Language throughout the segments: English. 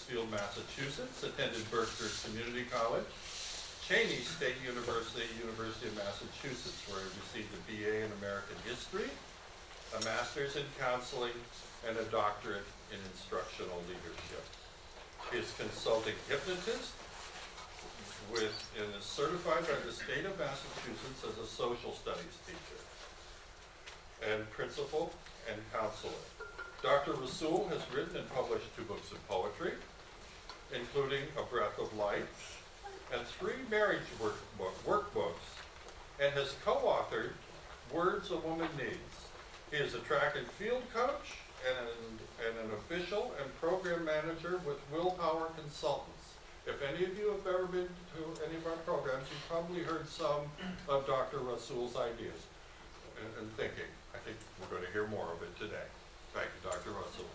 Pittsfield, Massachusetts, attended Berkshire Community College, Cheyney State University, University of Massachusetts, where he received a BA in American History, a Master's in Counseling, and a Doctorate in Instructional Leadership. He is Consulting Hypnotist and is certified by the state of Massachusetts as a social studies teacher and principal and counselor. Dr. Rasool has written and published 2 books of poetry, including A Breath of Life and 3 marriage workbooks, and has co-authored Words a Woman Needs. He is a track and field coach and an official and program manager with Willpower Consultants. If any of you have ever been to any of our programs, you've probably heard some of Dr. Rasool's ideas and thinking. I think we're going to hear more of it today. Thank you, Dr. Rasool.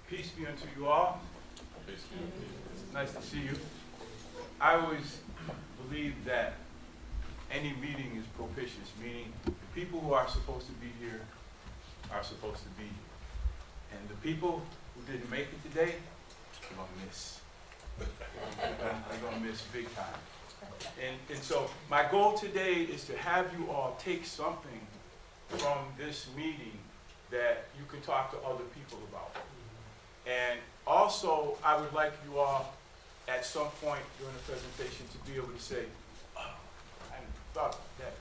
Peace be unto you all. Peace be unto you. It's nice to see you. I always believe that any meeting is propitious, meaning the people who are supposed to be here are supposed to be here. And the people who didn't make it today, they're going to miss. They're going to miss big time. And so my goal today is to have you all take something from this meeting that you can talk to other people about. And also, I would like you all, at some point during the presentation, to be able to say, oh, I hadn't thought about that.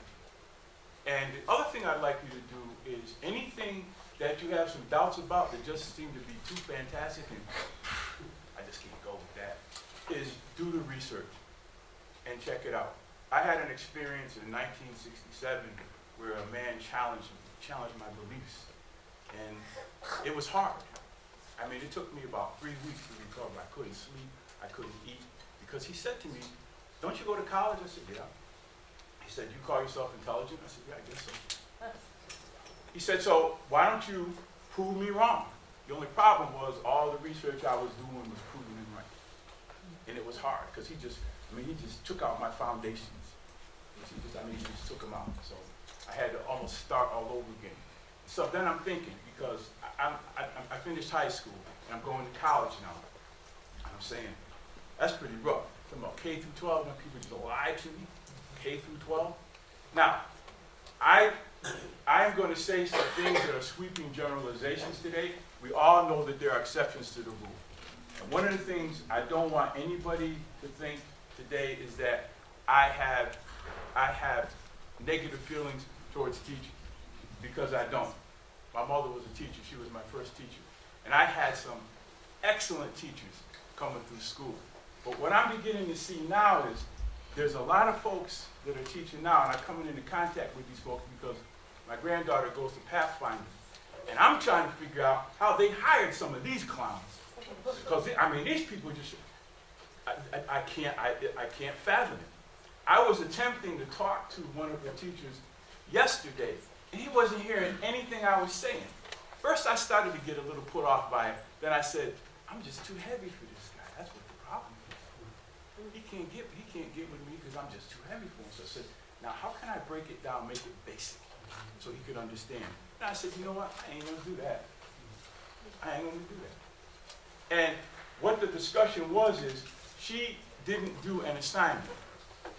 And the other thing I'd like you to do is anything that you have some doubts about that just seem to be too fantastic and I just can't go with that, is do the research and check it out. I had an experience in 1967 where a man challenged my beliefs, and it was hard. I mean, it took me about 3 weeks to recover. I couldn't sleep, I couldn't eat, because he said to me, don't you go to college? I said, yeah. He said, you call yourself intelligent? I said, yeah, I guess so. He said, so why don't you prove me wrong? The only problem was all the research I was doing was proving him right. And it was hard, because he just took out my foundations. He just took them out. So I had to almost start all over again. So then I'm thinking, because I finished high school, and I'm going to college now. And I'm saying, that's pretty rough. I'm talking about K through 12, when people just lie to me, K through 12. Now, I am going to say some things that are sweeping generalizations today. We all know that there are exceptions to the rule. And one of the things I don't want anybody to think today is that I have negative feelings towards teaching, because I don't. My mother was a teacher. She was my first teacher. And I had some excellent teachers coming through school. But what I'm beginning to see now is there's a lot of folks that are teaching now, and I'm coming into contact with these folks because my granddaughter goes to Pathfinder. And I'm trying to figure out how they hired some of these clowns. Because, these people just, I can't fathom it. I was attempting to talk to one of the teachers yesterday, and he wasn't hearing anything I was saying. First, I started to get a little put off by it. Then I said, I'm just too heavy for this guy. That's what the problem is. He can't get with me because I'm just too heavy for him. So I said, now how can I break it down, make it basic, so he could understand? And I said, you know what? I ain't gonna do that. I ain't gonna do that. And what the discussion was is, she didn't do an assignment.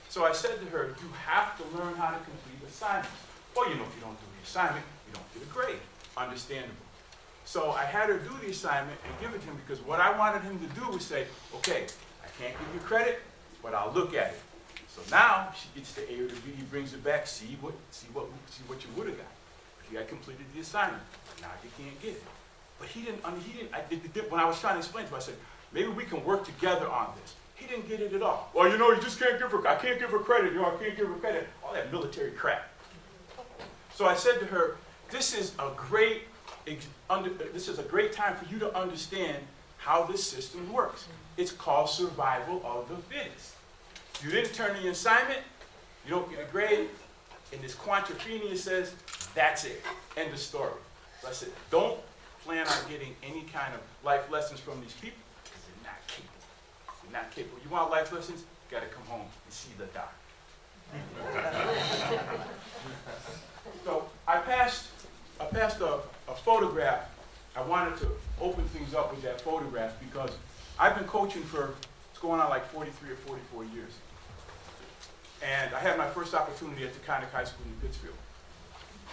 So I said to her, you have to learn how to complete assignments. Well, if you don't do the assignment, you don't get a grade. Understandable. So I had her do the assignment and give it to him, because what I wanted him to do was say, okay, I can't give you credit, but I'll look at it. So now she gets the A or the B, he brings it back, see what you would have got. If you had completed the assignment. Now you can't get it. But he didn't, when I was trying to explain to him, I said, maybe we can work together on this. He didn't get it at all. Well, you just can't give her, I can't give her credit, I can't give her credit. All that military crap. So I said to her, this is a great time for you to understand how this system works. It's called survival of the fittest. You didn't turn in the assignment, you don't get a grade, and this quantifinia says, that's it, end of story. So I said, don't plan on getting any kind of life lessons from these people, because they're not not capable. You want life lessons? You got to come home and see the doc. So I passed a photograph. I wanted to open things up with that photograph because I've been coaching for, it's going on like 43 or 44 years. And I had my first opportunity at Taconic High School in Pittsfield.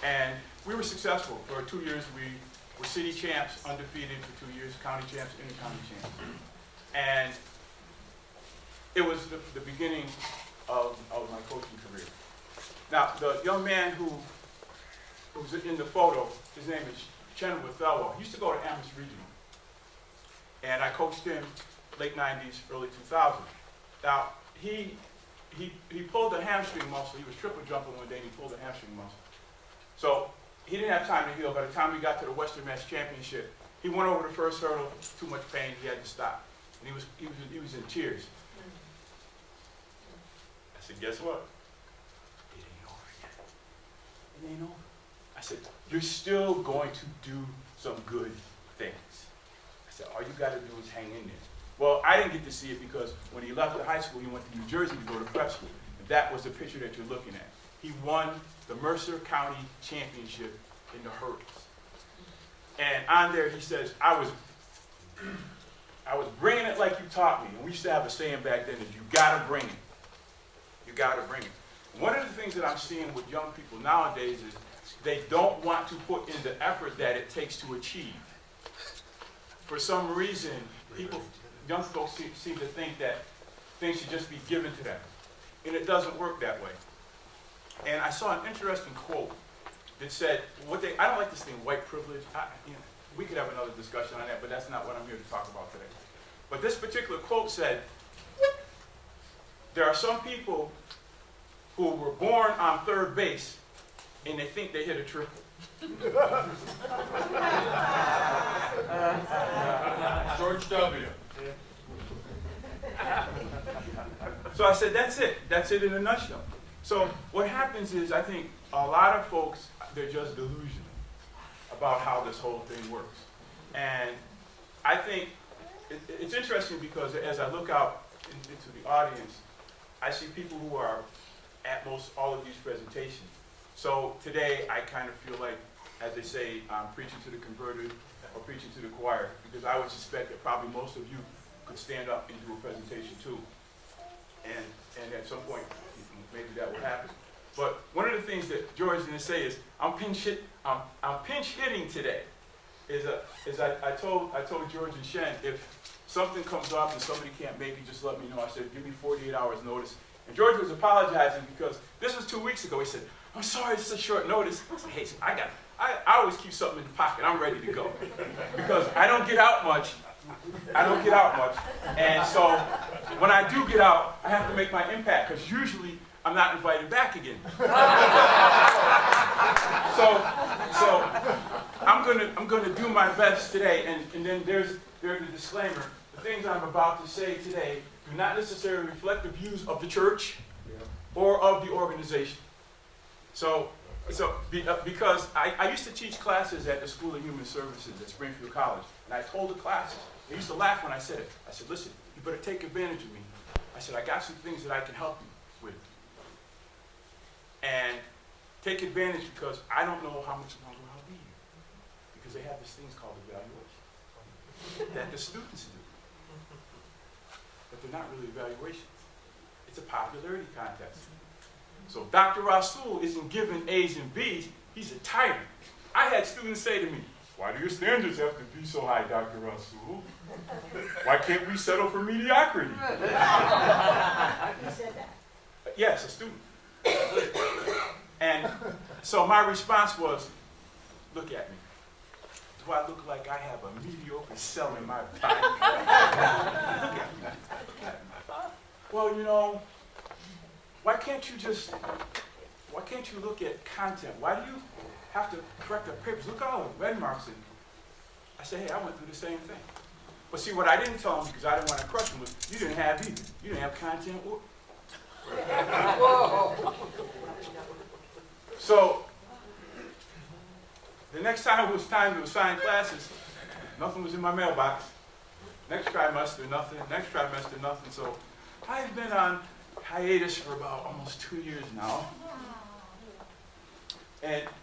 And we were successful. For 2 years, we were city champs, undefeated for 2 years, county champs, inter-county champs. And it was the beginning of my coaching career. Now, the young man who's in the photo, his name is Cheyney State. He used to go to Amherst Regional. And I coached him late 90s, early 2000s. Now, he pulled a hamstring muscle. He was triple jumping one day and he pulled a hamstring muscle. So he didn't have time to heal. By the time we got to the Western Mass Championship, he went over the first hurdle, too much pain, he had to stop. And he was in tears. I said, guess what? It ain't over yet. It ain't over. I said, you're still going to do some good things. I said, all you got to do is hang in there. Well, I didn't get to see it because when he left the high school, he went to New Jersey to go to prep school. And that was the picture that you're looking at. He won the Mercer County Championship in the hurdles. And on there he says, I was bringing it like you taught me. And we used to have a saying back then that you got to bring it. You got to bring it. One of the things that I'm seeing with young people nowadays is they don't want to put in the effort that it takes to achieve. For some reason, young folks seem to think that things should just be given to them. And it doesn't work that way. And I saw an interesting quote that said, I don't like this thing, white privilege. We could have another discussion on that, but that's not what I'm here to talk about today. But this particular quote said, there are some people who were born on third base and they think they hit a triple. George W. So I said, that's it. That's it in a nutshell. So what happens is, I think a lot of folks, they're just delusional about how this whole thing works. And I think it's interesting because as I look out into the audience, I see people who are at most all of these presentations. So today, I kind of feel like, as they say, I'm preaching to the converted or preaching to the choir, because I would suspect that probably most of you could stand up and do a presentation too. And at some point, maybe that will happen. But one of the things that George is going to say is, I'm pinch hitting today. I told George and Shen, if something comes up and somebody can't make it, just let me know. I said, give me 48 hours notice. And George was apologizing because this was 2 weeks ago. He said, I'm sorry, it's such short notice. I said, hey, I always keep something in the pocket. I'm ready to go. Because I don't get out much. And so when I do get out, I have to make my impact, because usually I'm not invited back again. So I'm gonna do my best today, and then there's a disclaimer. The things I'm about to say today do not necessarily reflect the views of the church or of the organization. Because I used to teach classes at the School of Human Services at Springfield College, and I told the classes, they used to laugh when I said it. I said, listen, you better take advantage of me. I said, I got some things that I can help you with. And take advantage, because I don't know how much longer I'll be here. Because they have these things called evaluation that the students do. But they're not really evaluations. It's a popularity contest. So Dr. Rasool isn't giving A's and B's, he's a tyrant. I had students say to me, why do your standards have to be so high, Dr. Rasool? Why can't we settle for mediocrity? You said that. Yes, a student. And so my response was, look at me. Do I look like I have a mediocre cell in my body? Look at me. Well, you know, why can't you look at content? Why do you have to correct the papers? Look at all the red marks. And I said, hey, I went through the same thing. But see, what I didn't tell them, because I didn't want to crush them, was you didn't have either. You didn't have content or. So the next time it was time to assign classes, nothing was in my mailbox. Next trimester, nothing. Next trimester, nothing. So I've been on hiatus for about almost 2 years now.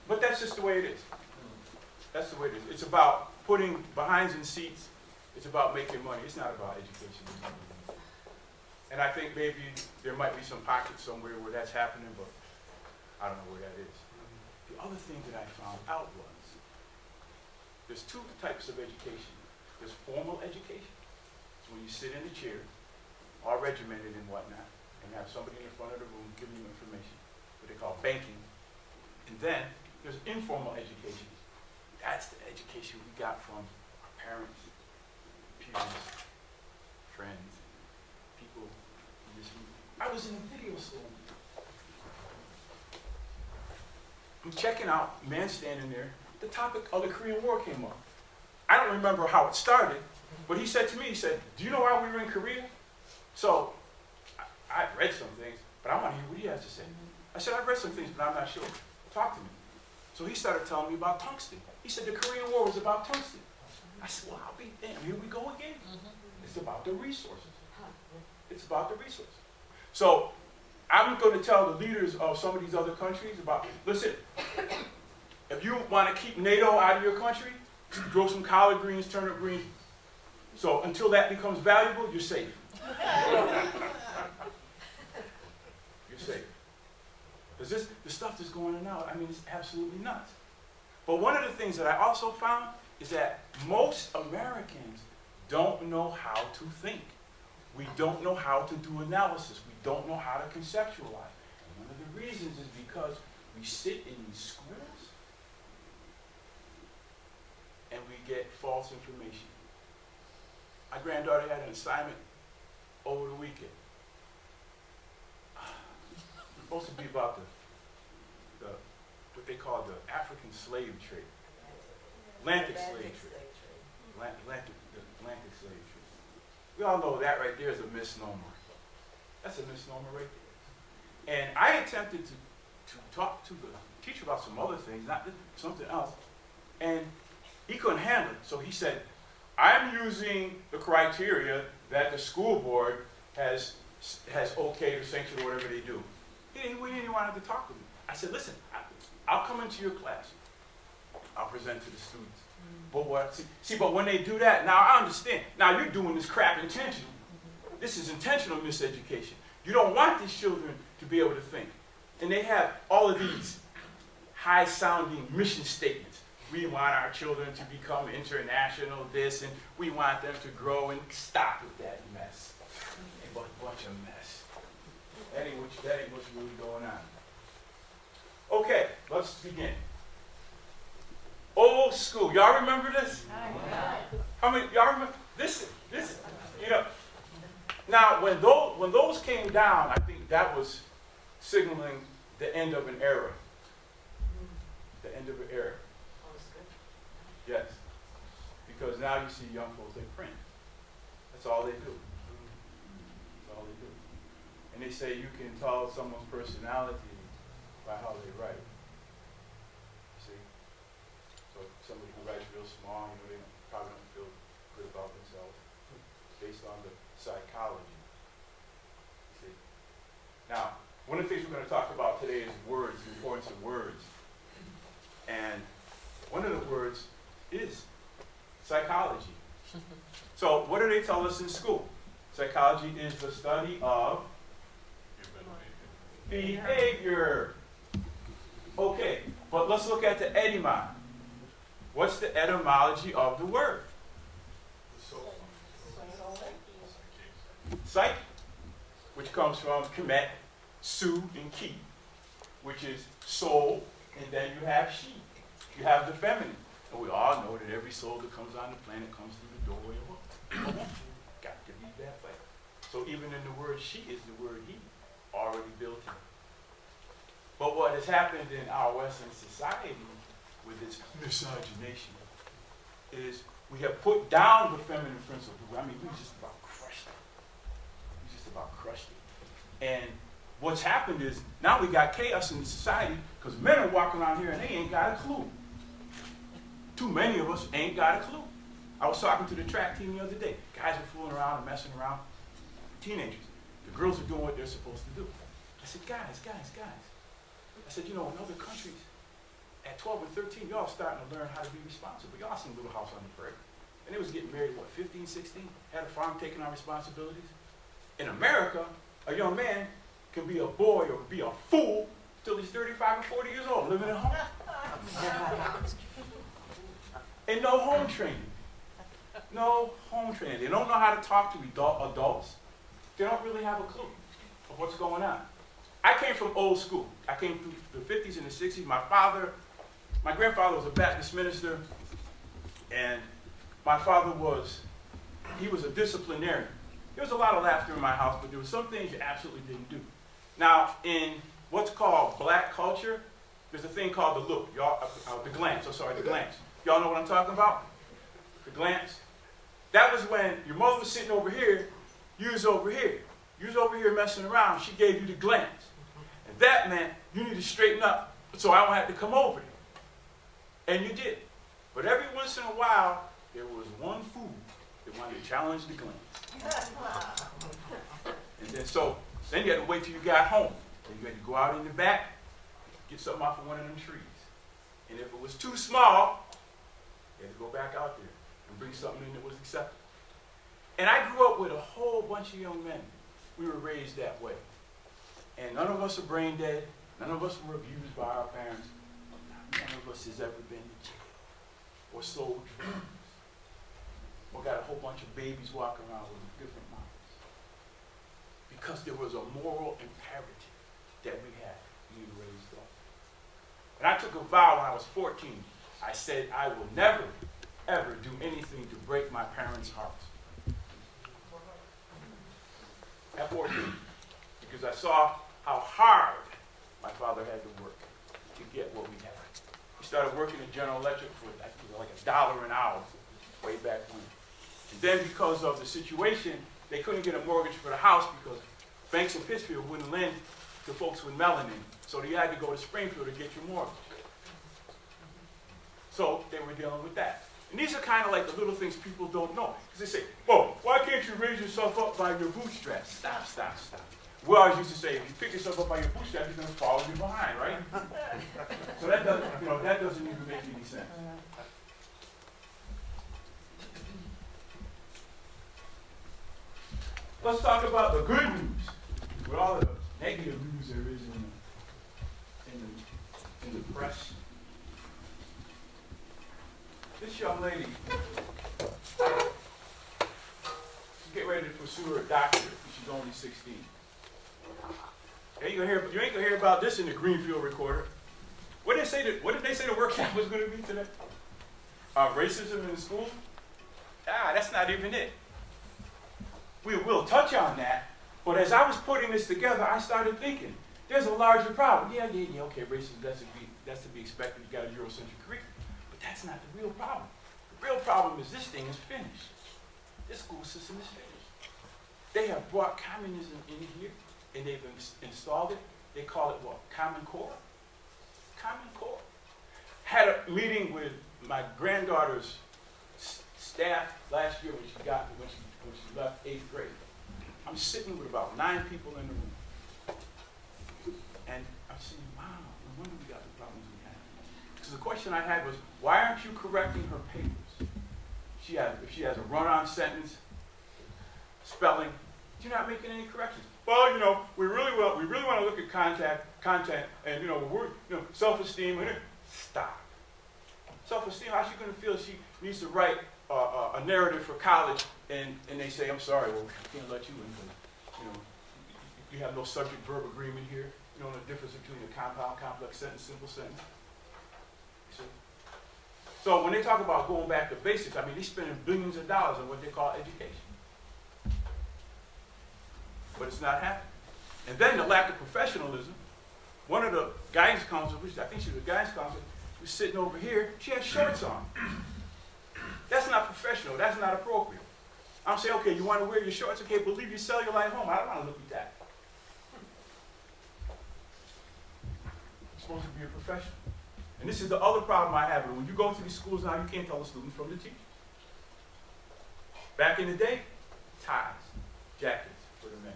But that's just the way it is. That's the way it is. It's about putting behinds in seats. It's about making money. It's not about education. And I think maybe there might be some pockets somewhere where that's happening, but I don't know where that is. The other thing that I found out was there's two types of education. There's formal education. It's when you sit in a chair, all regimented and whatnot, and have somebody in the front of the room giving you information, what they call banking. And then there's informal education. That's the education we got from our parents, peers, friends, people in this room. I was in a video store. I'm checking out, man standing there. The topic of the Korean War came up. I don't remember how it started, but he said to me, he said, do you know why we were in Korea? So I read some things, but I want to hear what he has to say. I said, I've read some things, but I'm not sure. Talk to me. So he started telling me about tungsten. He said the Korean War was about tungsten. I said, well, I'll be damned. Here we go again. It's about the resources. It's about the resources. So I'm going to tell the leaders of some of these other countries about, listen, if you want to keep NATO out of your country, grow some collard greens, turnip greens. So until that becomes valuable, you're safe. You're safe. Because the stuff that's going on now, I mean, it's absolutely nuts. But one of the things that I also found is that most Americans don't know how to think. We don't know how to do analysis. We don't know how to conceptualize. And one of the reasons is because we sit in these schools and we get false information. My granddaughter had an assignment over the weekend. It's supposed to be about the what they call the African slave trade. Atlantic slave trade. Atlantic slave trade. We all know that right there is a misnomer. That's a misnomer right there. And I attempted to talk to the teacher about some other things, not something else, and he couldn't handle it. So he said, I'm using the criteria that the school board has okayed or sanctioned or whatever they do. We didn't want to talk to me. I said, listen, I'll come into your class. I'll present to the students. But but when they do that, now I understand. Now you're doing this crap intentional. This is intentional miseducation. You don't want these children to be able to think. And they have all of these high-sounding mission statements. We want our children to become international this, and we want them to grow, and stop with that mess. A bunch of mess. That ain't what's really going on. Okay, let's begin. Old school. Y'all remember this? How many y'all remember this? You know. Now, when those came down, I think that was signaling the end of an era. The end of an era. Yes. Because now you see young folks, they print. That's all they do. That's all they do. And they say you can tell someone's personality by how they write. See? So somebody who writes real small, they probably don't feel good about themselves based on the psychology. See? Now, one of the things we're going to talk about today is words, the importance of words. And one of the words is psychology. So what do they tell us in school? Psychology is the study of behavior. Okay, but let's look at the etymology. What's the etymology of the word? Psyche, which comes from kemet, su, and ki, which is soul, and then you have she. You have the feminine. And we all know that every soul that comes on the planet comes through the doorway of a woman. Got to be that way. So even in the word she is the word he, already built in. But what has happened in our Western society with its misogynation is we have put down the feminine principle. I mean, we just about crushed it. We just about crushed it. And what's happened is now we got chaos in the society because men are walking around here and they ain't got a clue. Too many of us ain't got a clue. I was talking to the track team the other day. Guys were fooling around and messing around. Teenagers. The girls are doing what they're supposed to do. I said, guys. I said, you know, in other countries, at 12 and 13, y'all starting to learn how to be responsible. Y'all seen Little House on the Prairie. And they was getting married, what, 15, 16? Had a farm, taking on responsibilities. In America, a young man can be a boy or be a fool till he's 35 and 40 years old, living at home. And no home training. No home training. They don't know how to talk to adults. They don't really have a clue of what's going on. I came from old school. I came through the 50s and the 60s. My grandfather was a Baptist minister, and my father was a disciplinarian. There was a lot of laughter in my house, but there were some things you absolutely didn't do. Now, in what's called black culture, there's a thing called the look, the glance. The glance. Y'all know what I'm talking about? The glance. That was when your mother was sitting over here, you was over here. You was over here messing around, she gave you the glance. And that meant you need to straighten up so I don't have to come over there. And you did. But every once in a while, there was one fool that wanted to challenge the glance. And then you had to wait till you got home. Then you had to go out in the back, get something off of one of them trees. And if it was too small, you had to go back out there and bring something in that was acceptable. And I grew up with a whole bunch of young men. We were raised that way. And none of us are brain dead. None of us were abused by our parents. None of us has ever been to jail or sold drugs or got a whole bunch of babies walking around with different minds. Because there was a moral imperative that we had being raised up. And I took a vow when I was 14. I said, I will never, ever do anything to break my parents' hearts. At 14. Because I saw how hard my father had to work to get what we had. He started working at General Electric for like $1 an hour way back when. And then because of the situation, they couldn't get a mortgage for the house because banks in Pittsfield wouldn't lend to folks with melanin. So they had to go to Springfield to get your mortgage. So they were dealing with that. And these are kind of like the little things people don't know. Because they say, well, why can't you raise yourself up by your bootstraps? Stop. We always used to say, if you pick yourself up by your bootstraps, you're going to follow you behind, right? So that doesn't even make any sense. Let's talk about the good news. With all the negative news there is in the press. This young lady, she's getting ready to pursue her doctorate. She's only 16. You ain't gonna hear about this in the Greenfield Recorder. What did they say the workshop was going to be today? Racism in the school? That's not even it. We will touch on that, but as I was putting this together, I started thinking, there's a larger problem. Yeah, okay, racism, that's to be expected. You got a Eurocentric curriculum. But that's not the real problem. The real problem is this thing is finished. This school system is finished. They have brought communism in here, and they've installed it. They call it what? Common Core? Common Core. Had a meeting with my granddaughter's staff last year when she left 8th grade. I'm sitting with about 9 people in the room. And I'm saying, wow, no wonder we got the problems we have. Because the question I had was, why aren't you correcting her papers? If she has a run-on sentence, spelling, you're not making any corrections. Well, we really want to look at content, and self-esteem. Stop. Self-esteem. How's she going to feel? She needs to write a narrative for college, and they say, I'm sorry, well, we can't let you in because you have no subject-verb agreement here. You don't know the difference between a compound, complex sentence, simple sentence. So when they talk about going back to basics, they're spending billions of dollars on what they call education. But it's not happening. And then the lack of professionalism. One of the guidance counselors, which I think she was a guidance counselor, was sitting over here. She had shorts on. That's not professional. That's not appropriate. I'm saying, okay, you want to wear your shorts? Okay, but leave your cellulite home. I don't want to look at that. You're supposed to be a professional. And this is the other problem I have. When you go to these schools now, you can't tell the students from the teachers. Back in the day, ties, jackets for the men.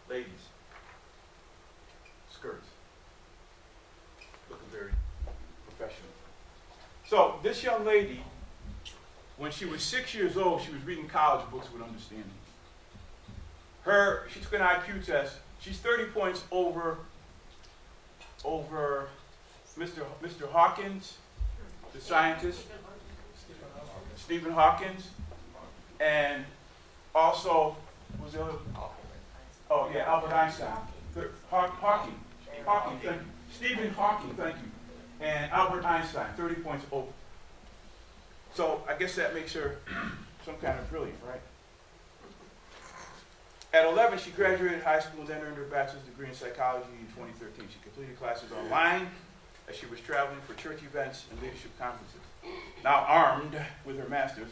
Ladies, skirts. Looking very professional. So this young lady, when she was 6 years old, she was reading college books with understanding. She took an IQ test. She's 30 points over Mr. Hawkins, the scientist, Stephen Hawkins, and also, what was the other? Oh yeah, Albert Einstein. Hawking, thank you. Stephen Hawking, thank you. And Albert Einstein, 30 points over. So I guess that makes her some kind of brilliant, right? At 11, she graduated high school, then earned her bachelor's degree in psychology in 2013. She completed classes online as she was traveling for church events and leadership conferences. Now armed with her master's,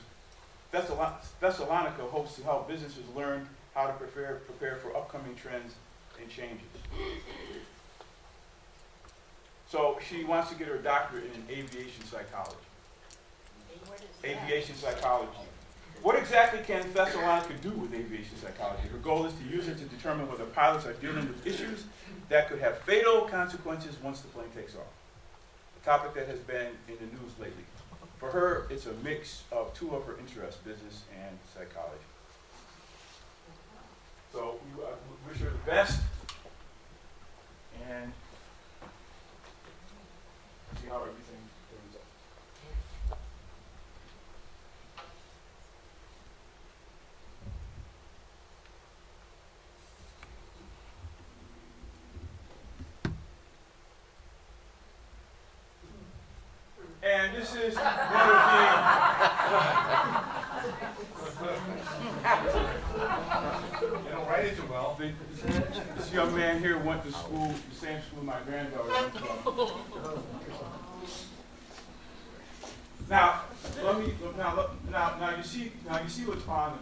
Thessalonica hopes to help businesses learn how to prepare for upcoming trends and changes. So she wants to get her doctorate in aviation psychology. Aviation psychology. What exactly can Thessalonica do with aviation psychology? Her goal is to use it to determine whether pilots are dealing with issues that could have fatal consequences once the plane takes off. A topic that has been in the news lately. For her, it's a mix of two of her interests, business and psychology. So we wish her the best and see how everything turns out. And this is one of You don't write it too well. this young man here went to school, the same school my granddaughter went to. Now, now you see what's on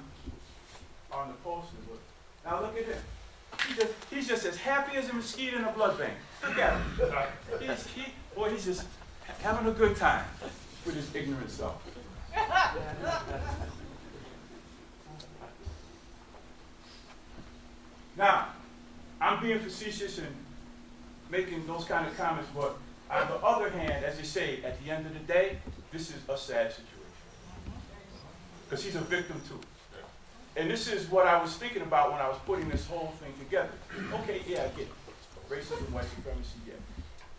the poster. Now look at him. He's just as happy as a mosquito in a blood bank. Look at him. He's just having a good time with his ignorant self. Now, I'm being facetious and making those kind of comments, but on the other hand, as they say, at the end of the day, this is a sad situation. Because he's a victim too. And this is what I was thinking about when I was putting this whole thing together. Okay, yeah, I get it. Racism, white supremacy, yeah.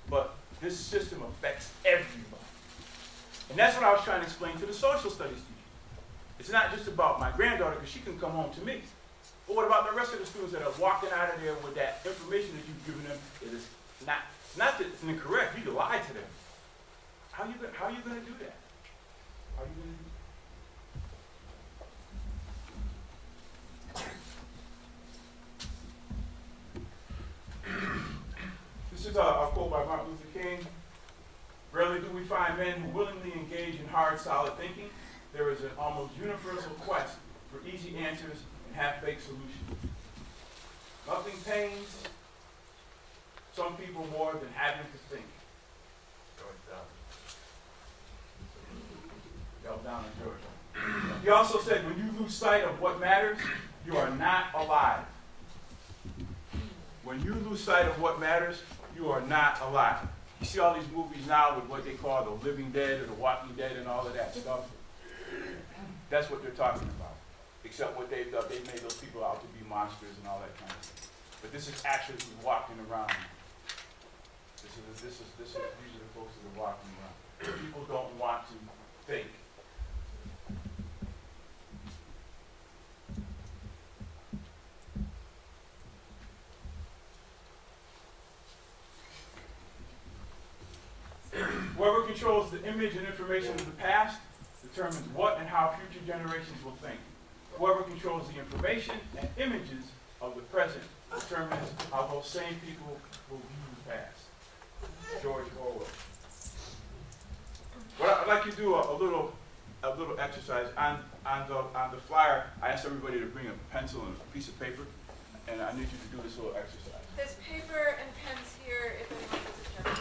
But this system affects everybody. And that's what I was trying to explain to the social studies teacher. It's not just about my granddaughter, because she can come home to me. But what about the rest of the students that are walking out of there with that information that you've given them? It is not that it's incorrect, you can lie to them. How are you going to do that? How are you going to do that? This is a quote by Martin Luther King. Rarely do we find men who willingly engage in hard, solid thinking. There is an almost universal quest for easy answers and half-baked solutions. Nothing pains some people more than having to think. Down in Georgia. He also said, when you lose sight of what matters, you are not alive. When you lose sight of what matters, you are not alive. You see all these movies now with what they call the living dead or the walking dead and all of that stuff. That's what they're talking about. Except what they've done, they've made those people out to be monsters and all that kind of thing. But this is actually who's walking around. These are the folks that are walking around. People don't want to think. Whoever controls the image and information of the past determines what and how future generations will think. Whoever controls the information and images of the present determines how those same people will view the past. George Orwell. Well, I'd like to do a little exercise on the flyer. I asked everybody to bring a pencil and a piece of paper, and I need you to do this little exercise. There's paper and pens here if anyone has a pen.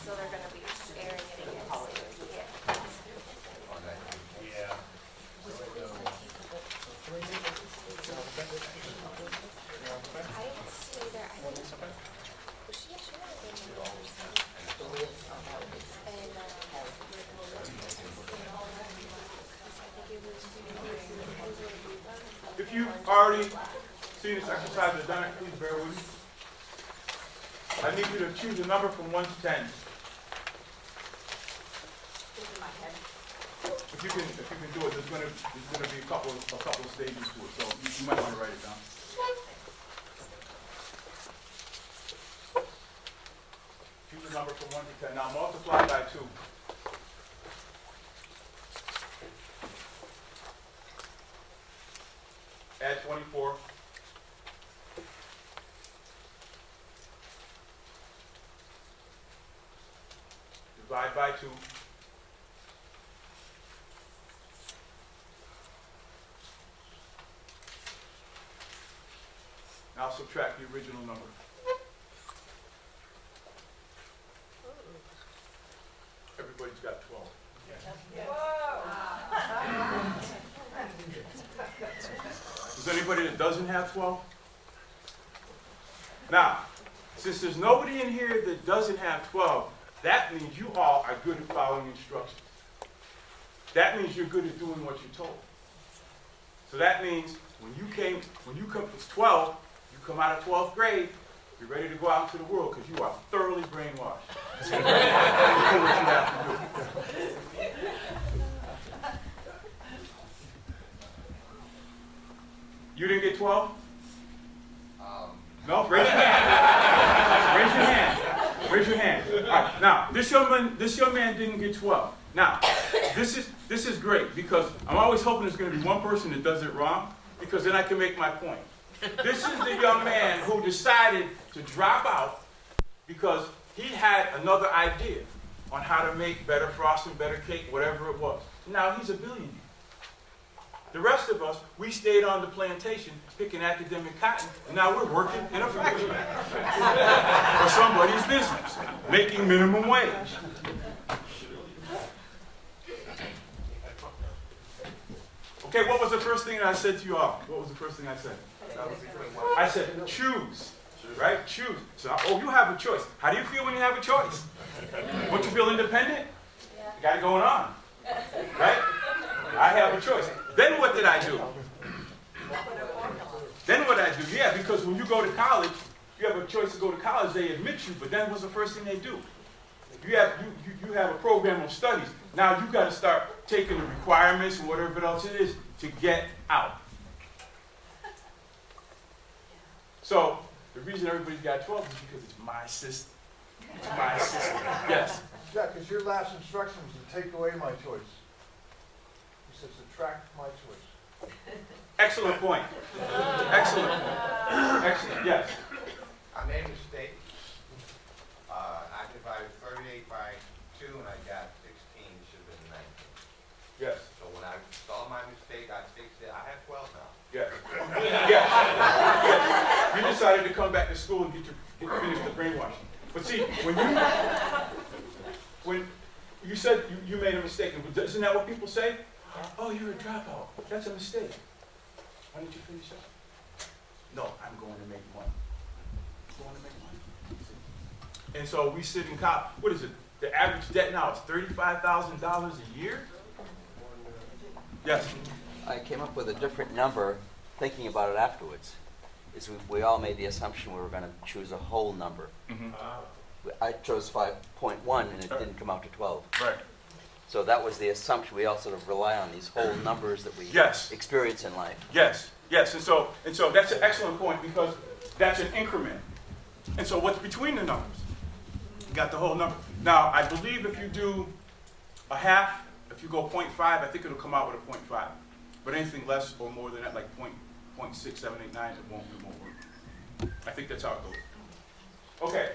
So they're gonna be airing it again. Yeah. I didn't see either. I think she should have been in there. And If you've already seen this exercise or done it, please bear with me. I need you to choose a number from 1 to 10. If you can do it, there's gonna be a couple of stages to it, so you might want to write it down. Choose a number from 1 to 10. Now multiply by 2. Add 24. Divide by 2. Now subtract the original number. Everybody's got 12. Is there anybody that doesn't have 12? Now, since there's nobody in here that doesn't have 12, that means you all are good at following instructions. That means you're good at doing what you're told. So that means when you come, it's 12, you come out of 12th grade, you're ready to go out into the world because you are thoroughly brainwashed. You do what you have to do. You didn't get 12? No, raise your hand. Raise your hand. Raise your hand. All right. Now, this young man didn't get 12. Now, this is great because I'm always hoping there's going to be one person that does it wrong because then I can make my point. This is the young man who decided to drop out because he had another idea on how to make better frosting, better cake, whatever it was. Now he's a billionaire. The rest of us, we stayed on the plantation picking academic cotton, and now we're working in a factory for somebody's business, making minimum wage. Okay, what was the first thing that I said to you all? What was the first thing I said? I said choose, right? Choose. So, you have a choice. How do you feel when you have a choice? Don't you feel independent? You got it going on, right? I have a choice. Then what did I do? Then what I do? Yeah, because when you go to college, you have a choice to go to college. They admit you, but then what's the first thing they do? You have a program of studies. Now you got to start taking the requirements and whatever else it is to get out. So the reason everybody's got 12 is because it's my system. It's my system. Yes. Yeah, because your last instruction was to take away my choice. He said subtract my choice. Excellent point. Excellent point. Excellent. Yes. I made a mistake. I divided 38 by 2 and I got 16. It should have been 19. Yes. So when I saw my mistake, I fixed it. I have 12 now. Yes. Yes. Yes. You decided to come back to school and finish the brainwashing. But see, when you said you made a mistake, isn't that what people say? Oh, you're a dropout. That's a mistake. Why didn't you finish up? No, I'm going to make money. I'm going to make money. And so we sit in college. What is it? The average debt now is $35,000 a year? Yes. I came up with a different number thinking about it afterwards. We all made the assumption we were going to choose a whole number. Mm-hmm. I chose 5.1 and it didn't come out to 12. Right. So that was the assumption. We all sort of rely on these whole numbers that we Yes. experience in life. Yes. Yes. And so that's an excellent point because that's an increment. And so what's between the numbers? You got the whole number. Now, I believe if you do a half, if you go 0.5, I think it'll come out with a 0.5. But anything less or more than that, like 0.6, 7, 8, 9, it won't work. I think that's how it goes. Okay.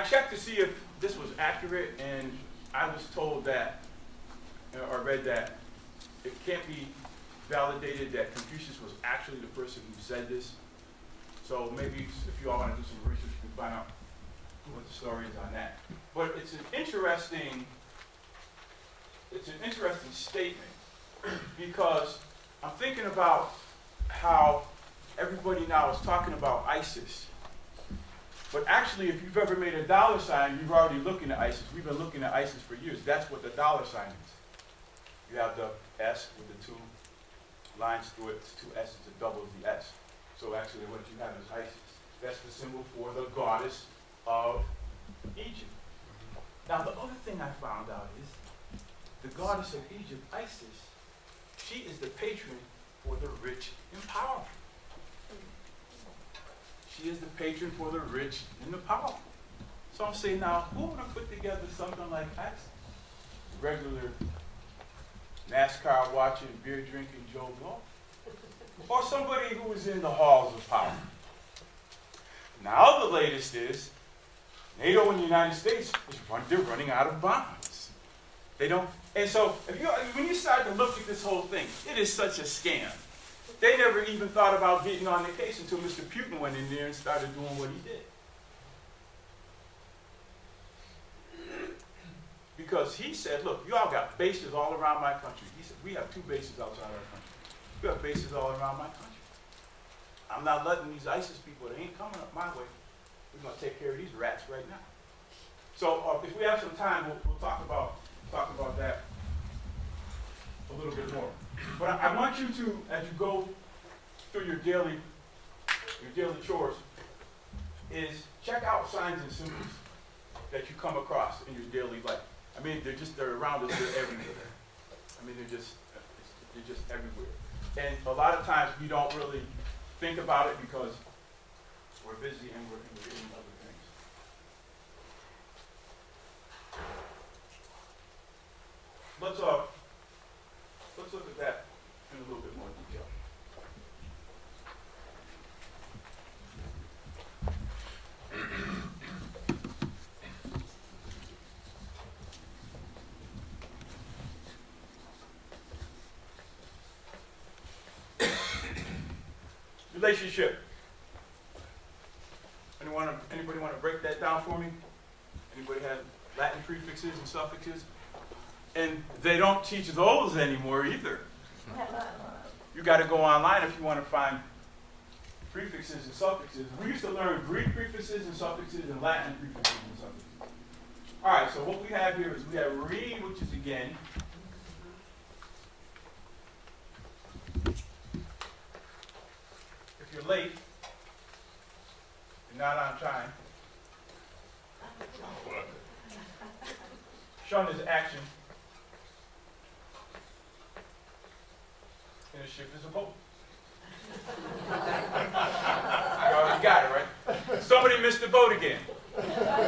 checked to see if this was accurate, and I was told that, or read that, it can't be validated that Confucius was actually the person who said this. So maybe if you all want to do some research, you can find out what the story is on that. But it's an interesting statement, because I'm thinking about how everybody now is talking about ISIS. But actually, if you've ever made a dollar sign, you're already looking at ISIS. We've been looking at ISIS for years. That's what the dollar sign is. You have the S with the two lines through it. It's two S's. It doubles the S. So actually, what you have is ISIS. That's the symbol for the goddess of Egypt. Now, the other thing I found out is the goddess of Egypt, Isis, she is the patron for the rich and powerful. She is the patron for the rich and the powerful. So I'm saying now, who would have put together something like Isis? Regular NASCAR watching, beer drinking Joe Blow? Or somebody who was in the halls of power? Now the latest is NATO and the United States they're running out of bonds. They don't, and so when you start to look at this whole thing, it is such a scam. They never even thought about getting on the case until Mr. Putin went in there and started doing what he did. Because he said, look, you all got bases all around my country. He said, we have 2 bases outside our country. We have bases all around my country. I'm not letting these ISIS people, they ain't coming up my way. We're going to take care of these rats right now. So if we have some time, we'll talk about that a little bit more. But I want you to, as you go through your daily chores, is check out signs and symbols that you come across in your daily life. I mean, they're around us, they're everywhere. I mean, they're just everywhere. And a lot of times we don't really think about it because we're busy and we're doing other things. Let's look at that in a little bit more detail. Relationship. Anybody want to break that down for me? Anybody have Latin prefixes and suffixes? And they don't teach those anymore either. You got to go online if you want to find prefixes and suffixes. We used to learn Greek prefixes and suffixes and Latin prefixes and suffixes. All right, so what we have here is we have re, which is again. If you're late, you're not on time. Shun is action. And a ship is a boat. You already got it, right? Somebody missed the boat again.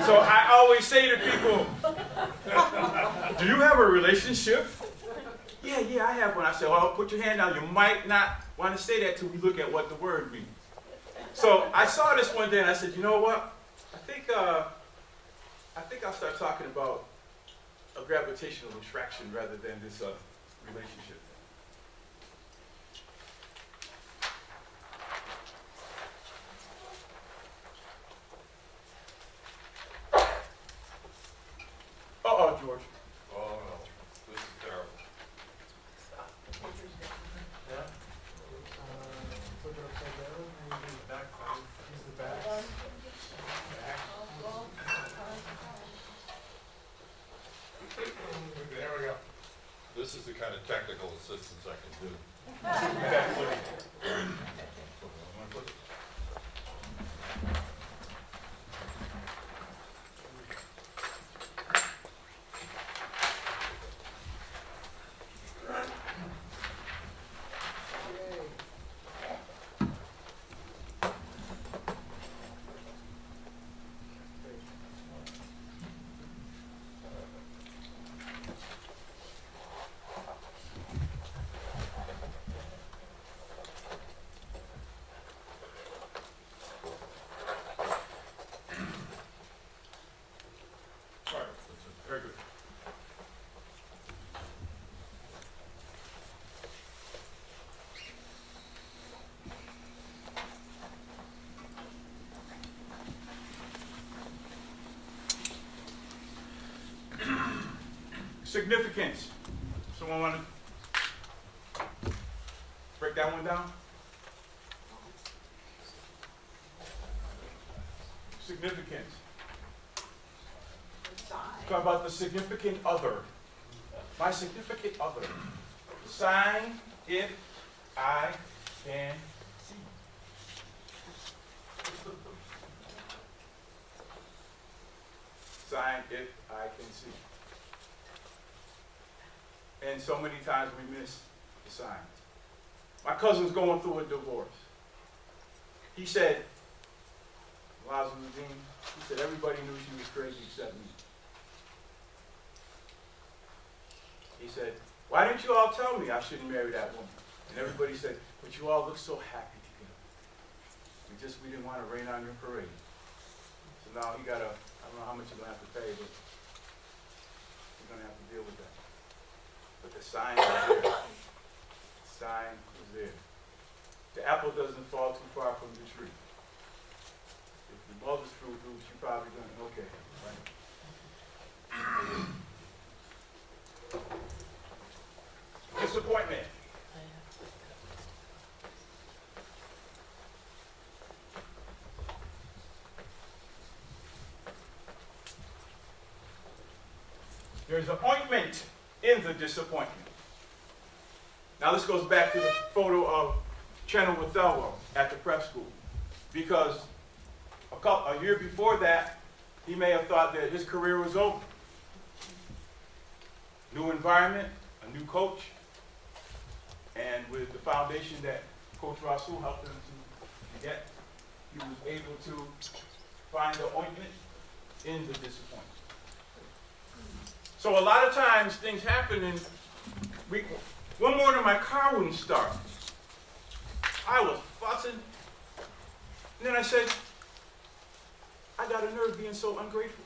So I always say to people, do you have a relationship? Yeah, I have one. I said, well, put your hand down. You might not want to say that till we look at what the word means. So I saw this one day and I said, you know what? I think I'll start talking about a gravitational attraction rather than this relationship. Uh-oh, George. Oh, no, this is terrible. Yeah. Flip it upside down and use the back side. Use the back. There we go. This is the kind of technical assistance I can do. Significance. Someone want to break that one down? Significance. Talk about the significant other. My significant other. Sign if I can see. Sign if I can see. And so many times we miss the signs. My cousin's going through a divorce. He said, Mulazimuddin, he said everybody knew she was crazy except me. He said, why didn't you all tell me I shouldn't marry that woman? And everybody said, but you all look so happy together. We didn't want to rain on your parade. So now he got a, I don't know how much you're going to have to pay, but you're going to have to deal with that. But the sign was there. The sign was there. The apple doesn't fall too far from the tree. If the mother's fruit loops, you're probably going to, okay, right? Disappointment. There's an ointment in the disappointment. Now this goes back to the photo of Cheyney at the prep school, because a year before that, he may have thought that his career was over. New environment, a new coach, and with the foundation that Coach Rasool helped him to get, he was able to find the ointment in the disappointment. So a lot of times things happen, and one morning my car wouldn't start. I was fussing, and then I said, I got a nerve being so ungrateful.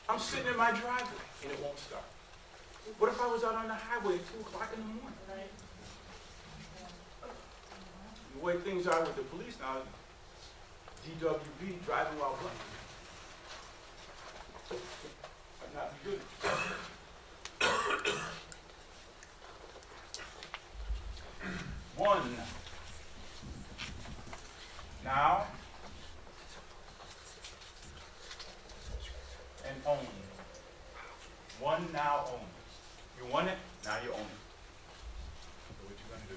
I'm sitting in my driveway, and it won't start. What if I was out on the highway at 2 o'clock in the morning? Right. The way things are with the police now, DWB, driving while blind. Might not be good. One. Now. And own. One now own. You want it, now you own it. So what you gonna do?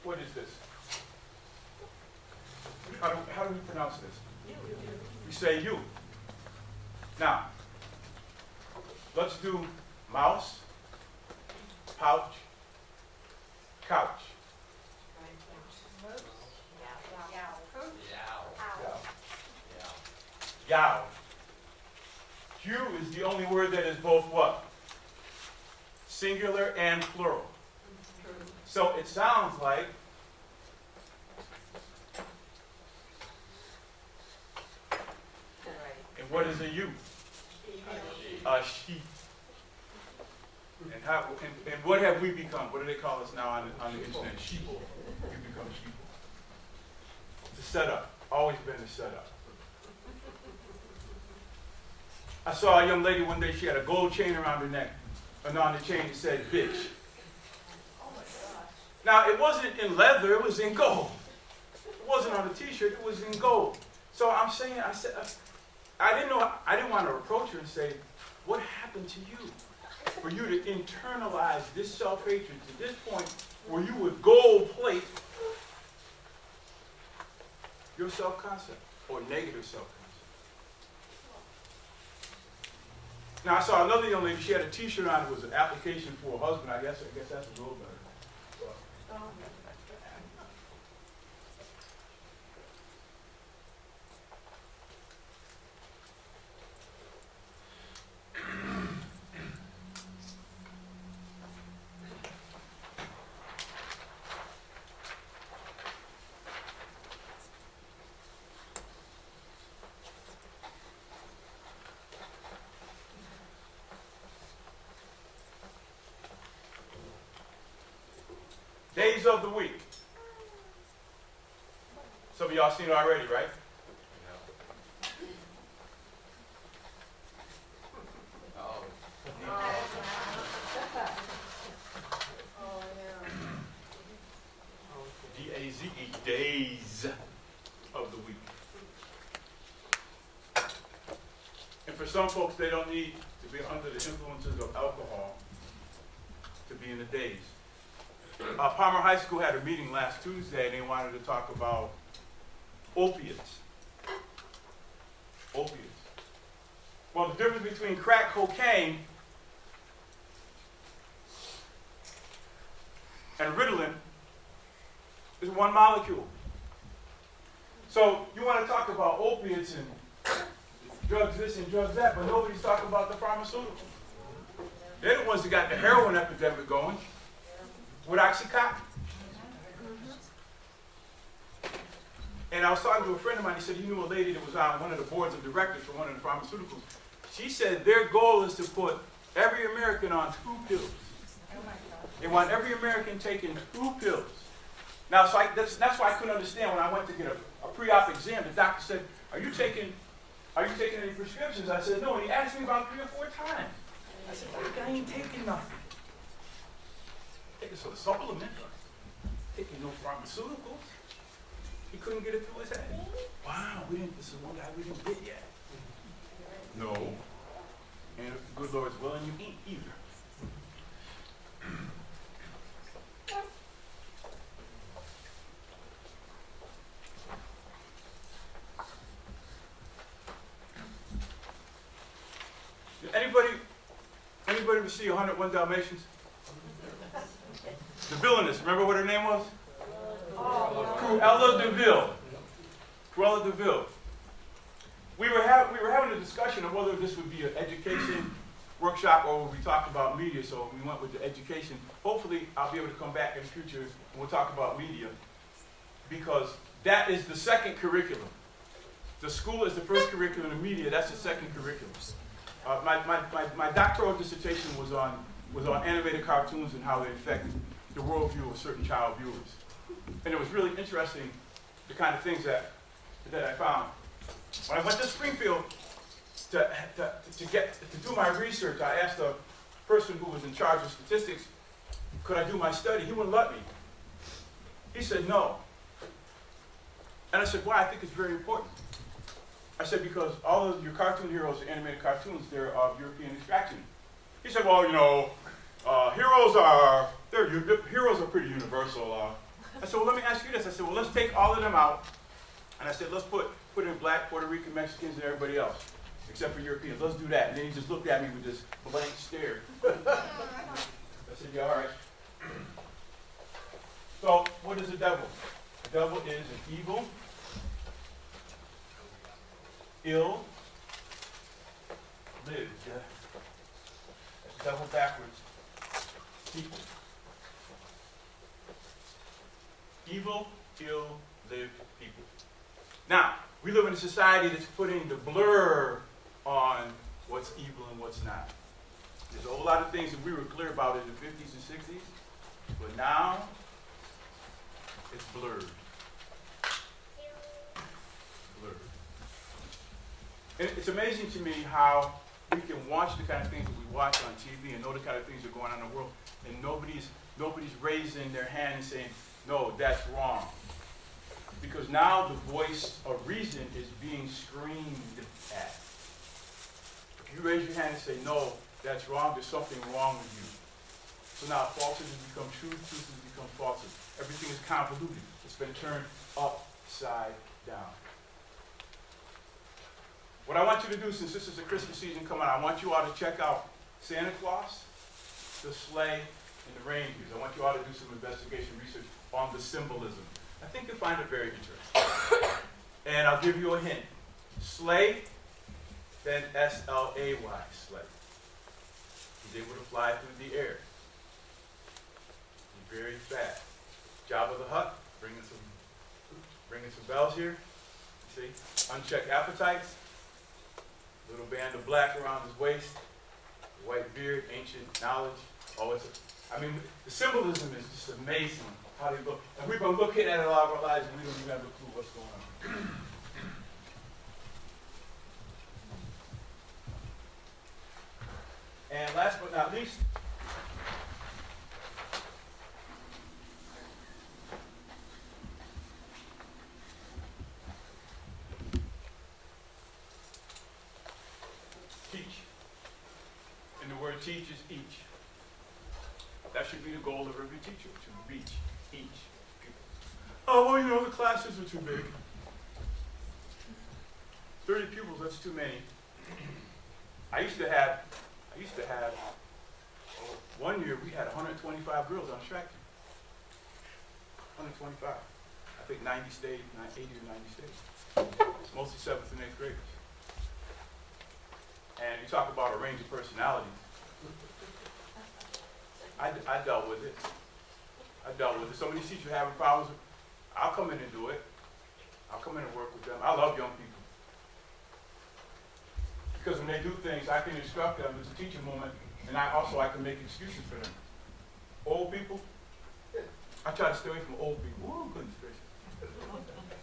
What is this? How do we pronounce this? We say you. Now, let's do mouse, pouch, couch. Yow. You is the only word that is both what? Singular and plural. So it sounds like and what is a you? A sheep. And what have we become? What do they call us now on the internet? Sheeple. We become sheeple. It's a setup. Always been a setup. I saw a young lady one day, she had a gold chain around her neck, and on the chain it said, bitch. Oh my gosh. Now, it wasn't in leather, it was in gold. It wasn't on a t-shirt, it was in gold. So I'm saying, I didn't want to approach her and say, what happened to you? For you to internalize this self-hatred to this point where you would gold plate your self-concept or negative self-concept. Now I saw another young lady, she had a t-shirt on, it was an application for a husband. I guess that's a little better. Days of the week. of y'all seen it already, right? Oh, Oh, yeah. D-A-Z-E, days of the week. And for some folks, they don't need to be under the influences of alcohol to be in the days. Palmer High School had a meeting last Tuesday, and they wanted to talk about opiates. Opiates. Well, the difference between crack cocaine and Ritalin is one molecule. So you want to talk about opiates and drugs this and drugs that, but nobody's talking about the pharmaceuticals. They're the ones that got the heroin epidemic going with Oxycontin. And I was talking to a friend of mine, he said he knew a lady that was on one of the boards of directors for one of the pharmaceuticals. She said their goal is to put every American on 2 pills. They want every American taking 2 pills. Now, so that's why I couldn't understand when I went to get a pre-op exam. The doctor said, are you taking any prescriptions? I said, no. And he asked me about 3 or 4 times. I said, I ain't taking nothing. Taking some supplement. Taking no pharmaceuticals. He couldn't get it through his head. Wow, this is one guy we didn't get yet. No. And if the good Lord's willing, you ain't either. Anybody ever see 101 Dalmatians? The villainess, remember what her name was? Cruella de Vil. Cruella de Vil. We were having a discussion of whether this would be an education workshop or would we talk about media, so we went with the education. Hopefully, I'll be able to come back in the future and we'll talk about media, because that is the second curriculum. The school is the first curriculum, the media, that's the second curriculum. My doctoral dissertation was on animated cartoons and how they affect the worldview of certain child viewers. And it was really interesting, the kind of things that I found. When I went to Springfield to do my research, I asked the person who was in charge of statistics, could I do my study? He wouldn't let me. He said no. And I said, why? I think it's very important. I said, because all of your cartoon heroes are animated cartoons, they're of European extraction. He said, well, heroes are pretty universal. I said, well, let me ask you this. I said, well, let's take all of them out. And I said, let's put in black, Puerto Rican, Mexicans, and everybody else, except for Europeans. Let's do that. And then he just looked at me with this blank stare. I said, yeah, all right. So, what is the devil? The devil is an evil, ill, lived. That's devil backwards. People. Evil, ill, lived people. Now, we live in a society that's putting the blur on what's evil and what's not. There's a whole lot of things that we were clear about in the 50s and 60s, but now it's blurred. Blurred. And it's amazing to me how we can watch the kind of things that we watch on TV and know the kind of things that are going on in the world, and nobody's raising their hand and saying, no, that's wrong. Because now the voice of reason is being screamed at. If you raise your hand and say, no, that's wrong, there's something wrong with you. So now falsehood has become truth, truth has become falsehood. Everything is convoluted. It's been turned upside down. What I want you to do, since this is the Christmas season coming on, I want you all to check out Santa Claus, the sleigh, and the reindeers. I want you all to do some investigation research on the symbolism. I think you'll find it very interesting. And I'll give you a hint. Sleigh, then S-L-A-Y, sleigh. He's able to fly through the air. He's very fast. Jabba the Hutt, bringing some bells here. You see? Unchecked appetites. Little band of black around his waist. White beard, ancient knowledge. Oh, I mean, the symbolism is just amazing how they look. And we've been looking at it all of our lives and we don't even have a clue what's going on. And last but not least, teach. And the word teach is each. That should be the goal of every teacher, to reach each. Oh, well, you know, the classes are too big. 30 pupils, that's too many. I used to have, one year we had 125 girls on track team. 125. I think 90 stayed, 80 or 90 stayed. It's mostly 7th and 8th graders. And you talk about a range of personalities. I dealt with it. Some of these teachers having problems. I'll come in and do it. I'll come in and work with them. I love young people. Because when they do things, I can instruct them. It's a teaching moment. And I can make excuses for them. Old people, I try to stay away from old people. Oh, goodness gracious.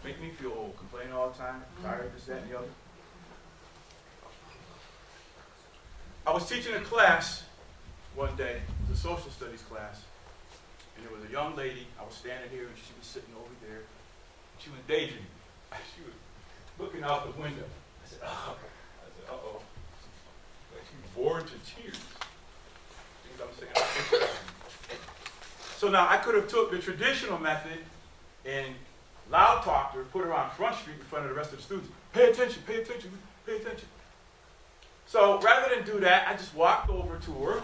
Make me feel old. Complaining all the time. Tired, this, that, and the other. I was teaching a class one day. It was a social studies class. And there was a young lady. I was standing here and she was sitting over there. She was daydreaming. She was looking out the window. I said, oh. Uh-oh. Like she was bored to tears. I'm saying, so now I could have took the traditional method and loud talked her, put her on Front Street in front of the rest of the students. Pay attention, pay attention, pay attention. So rather than do that, I just walked over to her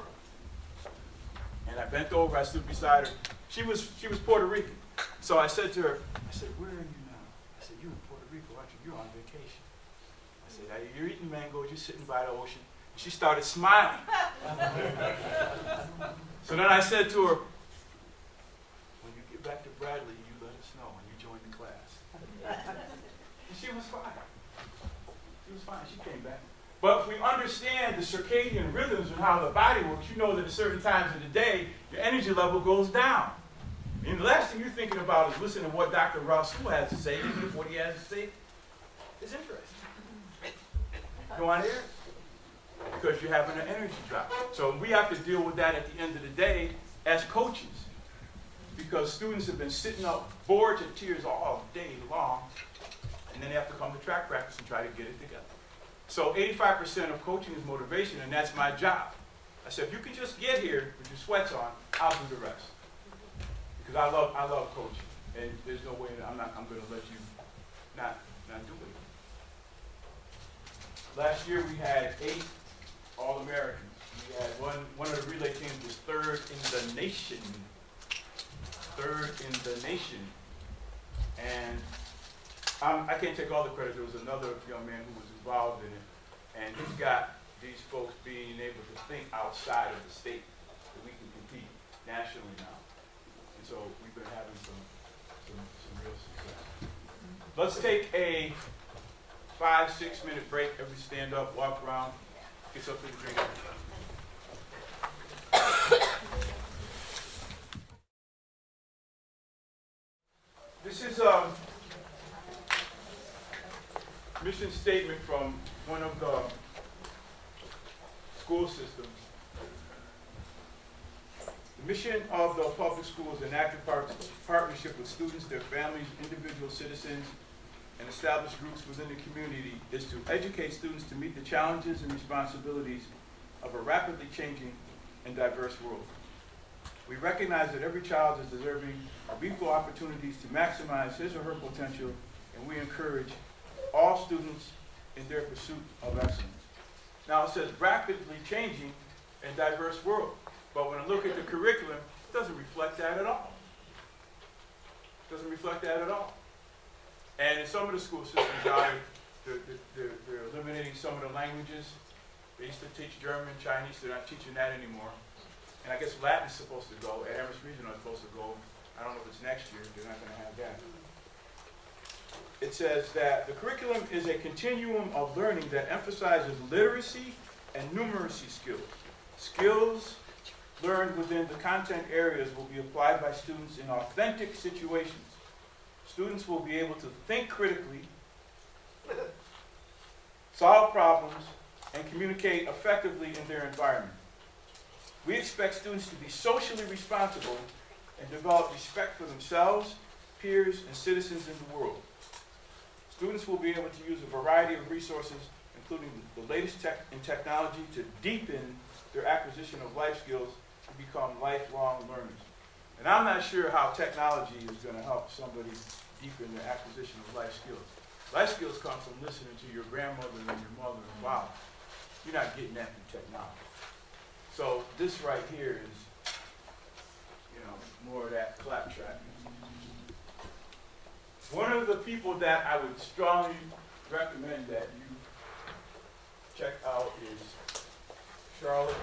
and I bent over, I stood beside her. She was Puerto Rican. So I said to her, where are you now? I said, you're in Puerto Rico, aren't you? You're on vacation. I said, you're eating mangoes, you're sitting by the ocean. She started smiling. So then I said to her, when you get back to Bradley, you let us know when you join the class. And she was fine. She was fine. She came back. But if we understand the circadian rhythms and how the body works, you know that at certain times of the day, your energy level goes down. And the last thing you're thinking about is listening to what Dr. Rasool has to say, even if what he has to say is interesting. You want to hear it? Because you're having an energy drop. So we have to deal with that at the end of the day as coaches. Because students have been sitting up bored to tears all day long, and then they have to come to track practice and try to get it together. So 85% of coaching is motivation, and that's my job. I said, if you can just get here with your sweats on, I'll do the rest. Because I love coaching, and there's no way that I'm going to let you not do it. Last year we had 8 All-Americans. We had one of the relay teams was 3rd in the nation. 3rd in the nation. And I can't take all the credit. There was another young man who was involved in it. And he's got these folks being able to think outside of the state that we can compete nationally now. And so we've been having some real success. Let's take a 5-6 minute break. Everybody stand up, walk around, get something to drink. This is a mission statement from one of the school systems. The mission of the public schools in active partnership with students, their families, individual citizens, and established groups within the community is to educate students to meet the challenges and responsibilities of a rapidly changing and diverse world. We recognize that every child is deserving of equal opportunities to maximize his or her potential, and we encourage all students in their pursuit of excellence. Now it says rapidly changing and diverse world, but when I look at the curriculum, it doesn't reflect that at all. It doesn't reflect that at all. And in some of the school systems, they're eliminating some of the languages. They used to teach German, Chinese, they're not teaching that anymore. And I guess Latin's supposed to go, Amherst Regional is supposed to go. I don't know if it's next year, they're not going to have that. It says that the curriculum is a continuum of learning that emphasizes literacy and numeracy skills. Skills learned within the content areas will be applied by students in authentic situations. Students will be able to think critically, solve problems, and communicate effectively in their environment. We expect students to be socially responsible and develop respect for themselves, peers, and citizens in the world. Students will be able to use a variety of resources, including the latest tech and technology, to deepen their acquisition of life skills to become lifelong learners. And I'm not sure how technology is going to help somebody deepen their acquisition of life skills. Life skills come from listening to your grandmother and your mother and father. You're not getting that from technology. So this right here is, more of that claptrap. One of the people that I would strongly recommend that you check out is Charlotte.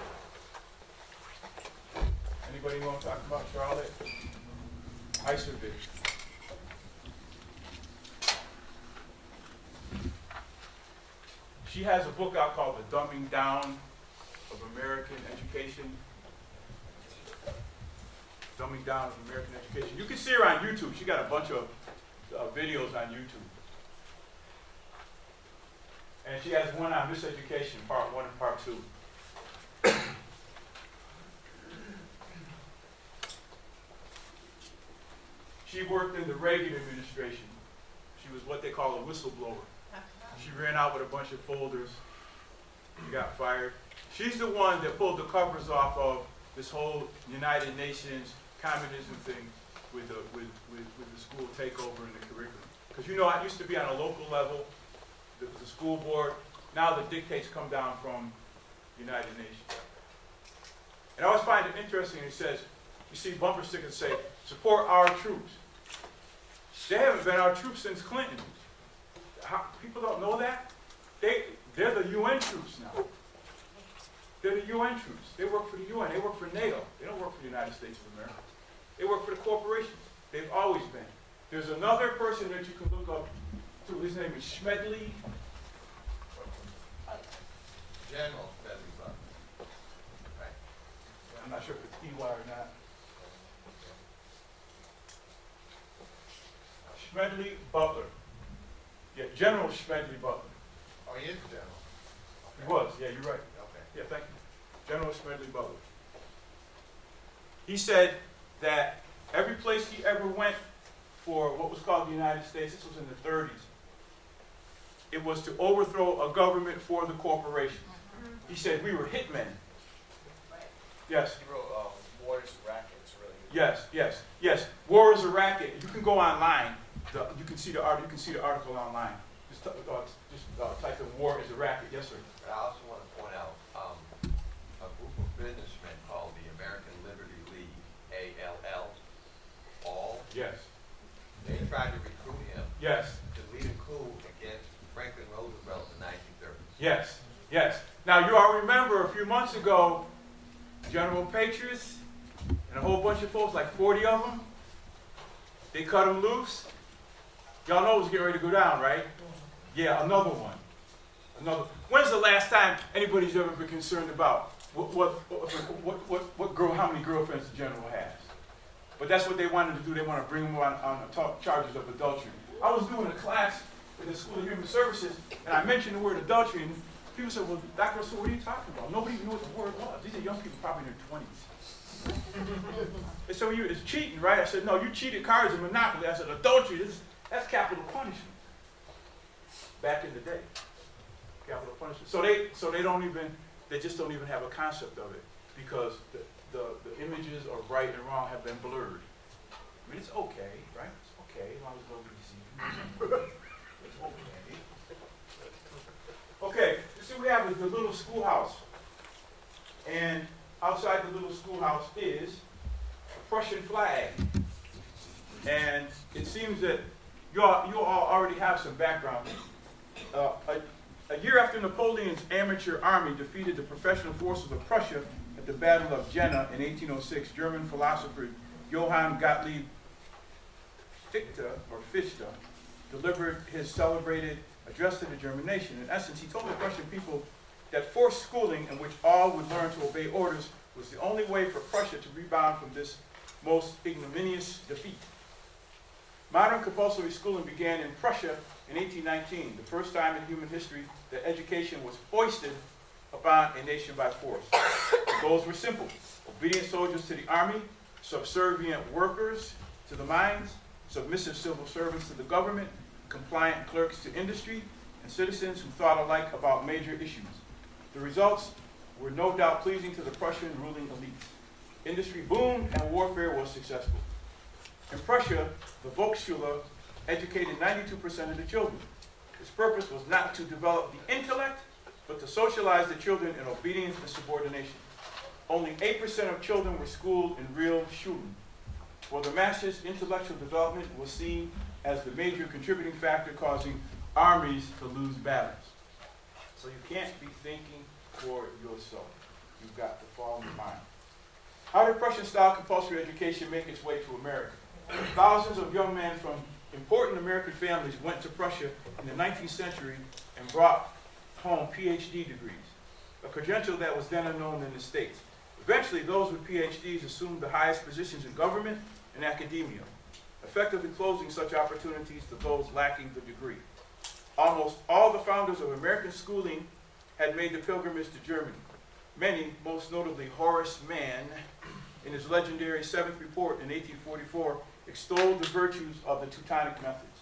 Anybody want to talk about Charlotte? Isovic. She has a book out called The Dumbing Down of American Education. Dumbing Down of American Education. You can see her on YouTube. She got a bunch of videos on YouTube. And she has one on Miseducation, part 1 and part 2. She worked in the Reagan administration. She was what they call a whistleblower. She ran out with a bunch of folders. She got fired. She's the one that pulled the covers off of this whole United Nations communism thing with the school takeover and the curriculum. Because I used to be on a local level, the school board. Now the dictates come down from the United Nations. And I always find it interesting, it says, you see bumper stickers say, support our troops. They haven't been our troops since Clinton. People don't know that? They're the UN troops now. They're the UN troops. They work for the UN. They work for NATO. They don't work for the United States of America. They work for the corporations. They've always been. There's another person that you can look up to. His name is Smedley. General Smedley Butler. Right. I'm not sure if it's EY or not. Smedley Butler. Yeah, General Smedley Butler. Oh, he is general. He was. Yeah, you're right. Okay. Yeah, thank you. General Smedley Butler. He said that every place he ever went for what was called the United States, this was in the 30s, it was to overthrow a government for the corporation. He said we were hitmen. Yes. He wrote War is a Racket. It's really good. Yes. War is a racket. You can go online. You can see the article online. Just type in "war is a racket." Yes, sir. But I also want to point out a group of businessmen called the American Liberty League, ALL, all. Yes. They tried to recruit him Yes. to lead a coup against Franklin Roosevelt in the 1930s. Yes. Now you all remember a few months ago, General Patriots and a whole bunch of folks, like 40 of them, they cut them loose. Y'all know it was getting ready to go down, right? Yeah, another one. When's the last time anybody's ever been concerned about how many girlfriends the general has? But that's what they wanted to do. They want to bring him on charges of adultery. I was doing a class at the School of Human Services, and I mentioned the word adultery, and people said, well, Dr. Rasool, what are you talking about? Nobody knew what the word was. These are young people probably in their 20s. They said, well, it's cheating, right? I said, no, you cheated cards in Monopoly. I said, adultery, that's capital punishment. Back in the day. Capital punishment. So they just don't even have a concept of it, because the images of right and wrong have been blurred. I mean, it's okay, right? It's okay, as long as nobody sees you. It's okay. Okay, this is what we have is the little schoolhouse. And outside the little schoolhouse is a Prussian flag. And it seems that you all already have some background. A year after Napoleon's amateur army defeated the professional forces of Prussia at the Battle of Jena in 1806, German philosopher Johann Gottlieb Fichte delivered his celebrated address to the German nation. In essence, he told the Prussian people that forced schooling, in which all would learn to obey orders, was the only way for Prussia to rebound from this most ignominious defeat. Modern compulsory schooling began in Prussia in 1819, the first time in human history that education was foisted upon a nation by force. The goals were simple: obedient soldiers to the army, subservient workers to the mines, submissive civil servants to the government, compliant clerks to industry, and citizens who thought alike about major issues. The results were no doubt pleasing to the Prussian ruling elites. Industry boomed and warfare was successful. In Prussia, the Volksschule educated 92% of the children. Its purpose was not to develop the intellect, but to socialize the children in obedience and subordination. Only 8% of children were schooled in real Schulen. For the masses, intellectual development was seen as the major contributing factor causing armies to lose battles. So you can't be thinking for yourself. You've got to fall in line. How did Prussian-style compulsory education make its way to America? Thousands of young men from important American families went to Prussia in the 19th century and brought home PhD degrees, a credential that was then unknown in the States. Eventually, those with PhDs assumed the highest positions in government and academia, effectively closing such opportunities to those lacking the degree. Almost all the founders of American schooling had made the pilgrimage to Germany. Many, most notably Horace Mann, in his legendary Seventh Report in 1844, extolled the virtues of the Teutonic methods.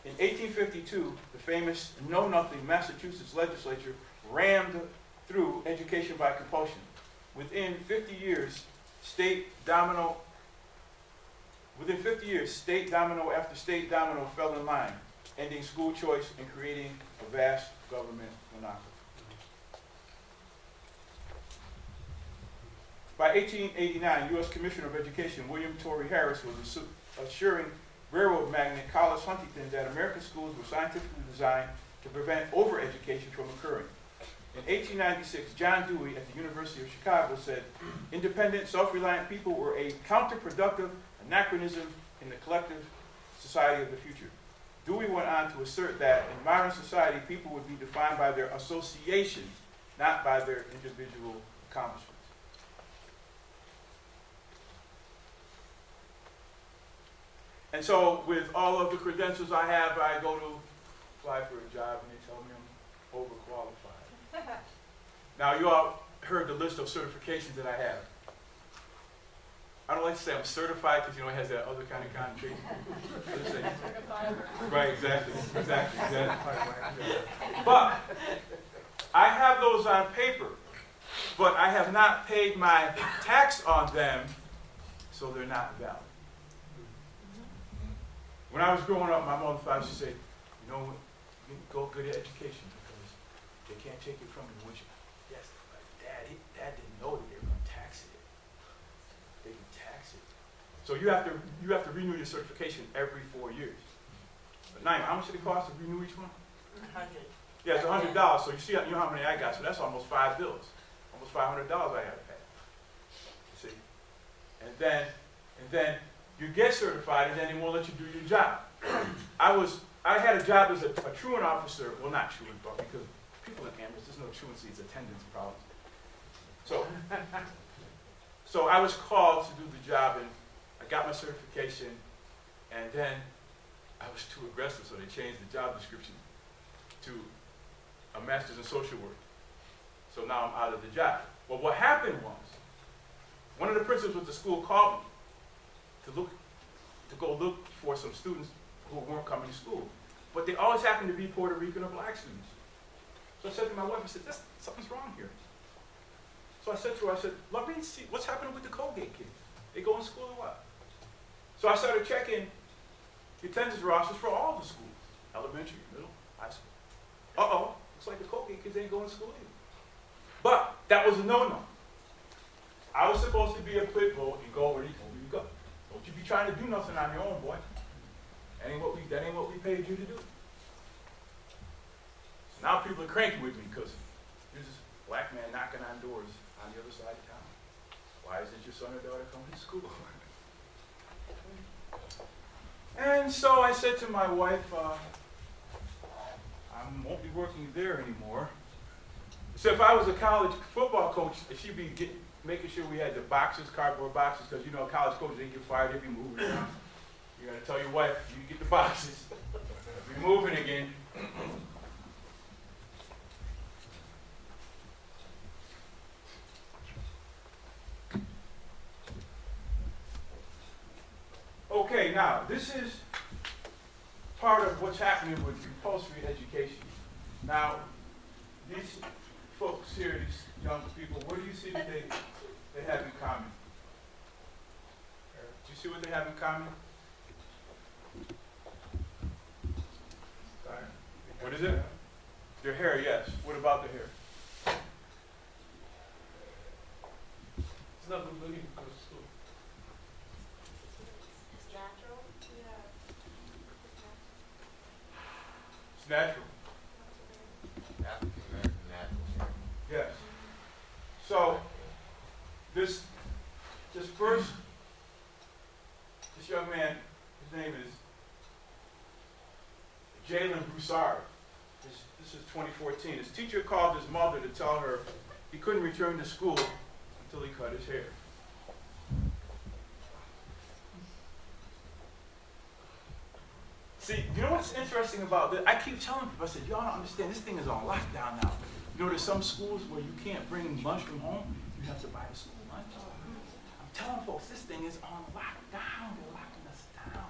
In 1852, the famous Know-Nothing Massachusetts legislature rammed through education by compulsion. Within 50 years, state domino after state domino fell in line, ending school choice and creating a vast government monopoly. By 1889, U.S. Commissioner of Education William Torrey Harris was assuring railroad magnate Collis Huntington that American schools were scientifically designed to prevent overeducation from occurring. In 1896, John Dewey at the University of Chicago said, "Independent, self-reliant people were a counterproductive anachronism in the collective society of the future." Dewey went on to assert that in modern society, people would be defined by their associations, not by their individual accomplishments. And so, with all of the credentials I have, I go to apply for a job and they tell me I'm overqualified. Now, you all heard the list of certifications that I have. I don't like to say I'm certified because, it has that other kind of connotation. Right, exactly. But I have those on paper, but I have not paid my tax on them, so they're not valid. When I was growing up, my mother used to say, you go get an education because they can't take it from you. Yes, Dad didn't know that they were going to tax it. They can tax it. So you have to renew your certification every 4 years. But Naima, how much did it cost to renew each one? $100. Yeah, it's $100. So you see, how many I got. So that's almost 5 bills. Almost $500 I had to pay. You see? And then you get certified, and then they won't let you do your job. I had a job as a truant officer. Well, not truant, but because people in ambulance, there's no truancy, it's attendance problems. So I was called to do the job, and I got my certification, and then I was too aggressive, so they changed the job description to a master's in social work. So now I'm out of the job. Well, what happened was, one of the principals of the school called me to go look for some students who weren't coming to school. But they always happened to be Puerto Rican or black students. So I said to my wife, I said, something's wrong here. So I said to her, let me see, what's happening with the Colgate kids? They go in school or what? So I started checking the attendance rosters for all the schools, elementary, middle, high school. Looks like the Colgate kids ain't going to school either. But that was a no-no. I was supposed to be a pit bull and go where he told me to go. Don't you be trying to do nothing on your own, boy. That ain't what we paid you to do. So now people are cranky with me because there's this black man knocking on doors on the other side of town. Why isn't your son or daughter coming to school? And so I said to my wife, I won't be working there anymore. So if I was a college football coach, she'd be making sure we had the boxes, cardboard boxes, because you know college coaches, they get fired, they be moving around. You gotta tell your wife, you get the boxes, be moving again. Okay, now, this is part of what's happening with compulsory education. Now, these folks here, these young people, what do you see that they have in common? Do you see what they have in common? What is it? Their hair, yes. What about their hair? It's not good looking to go to school. It's natural. Yeah. It's natural. African American natural hair. Yes. So, this young man, his name is Jalen Broussard. This is 2014. His teacher called his mother to tell her he couldn't return to school until he cut his hair. See, you know what's interesting about this? I keep telling people, I said, y'all don't understand, this thing is on lockdown now. You know, there's some schools where you can't bring lunch from home, you have to buy the school lunch. I'm telling folks, this thing is on lockdown. They're locking us down.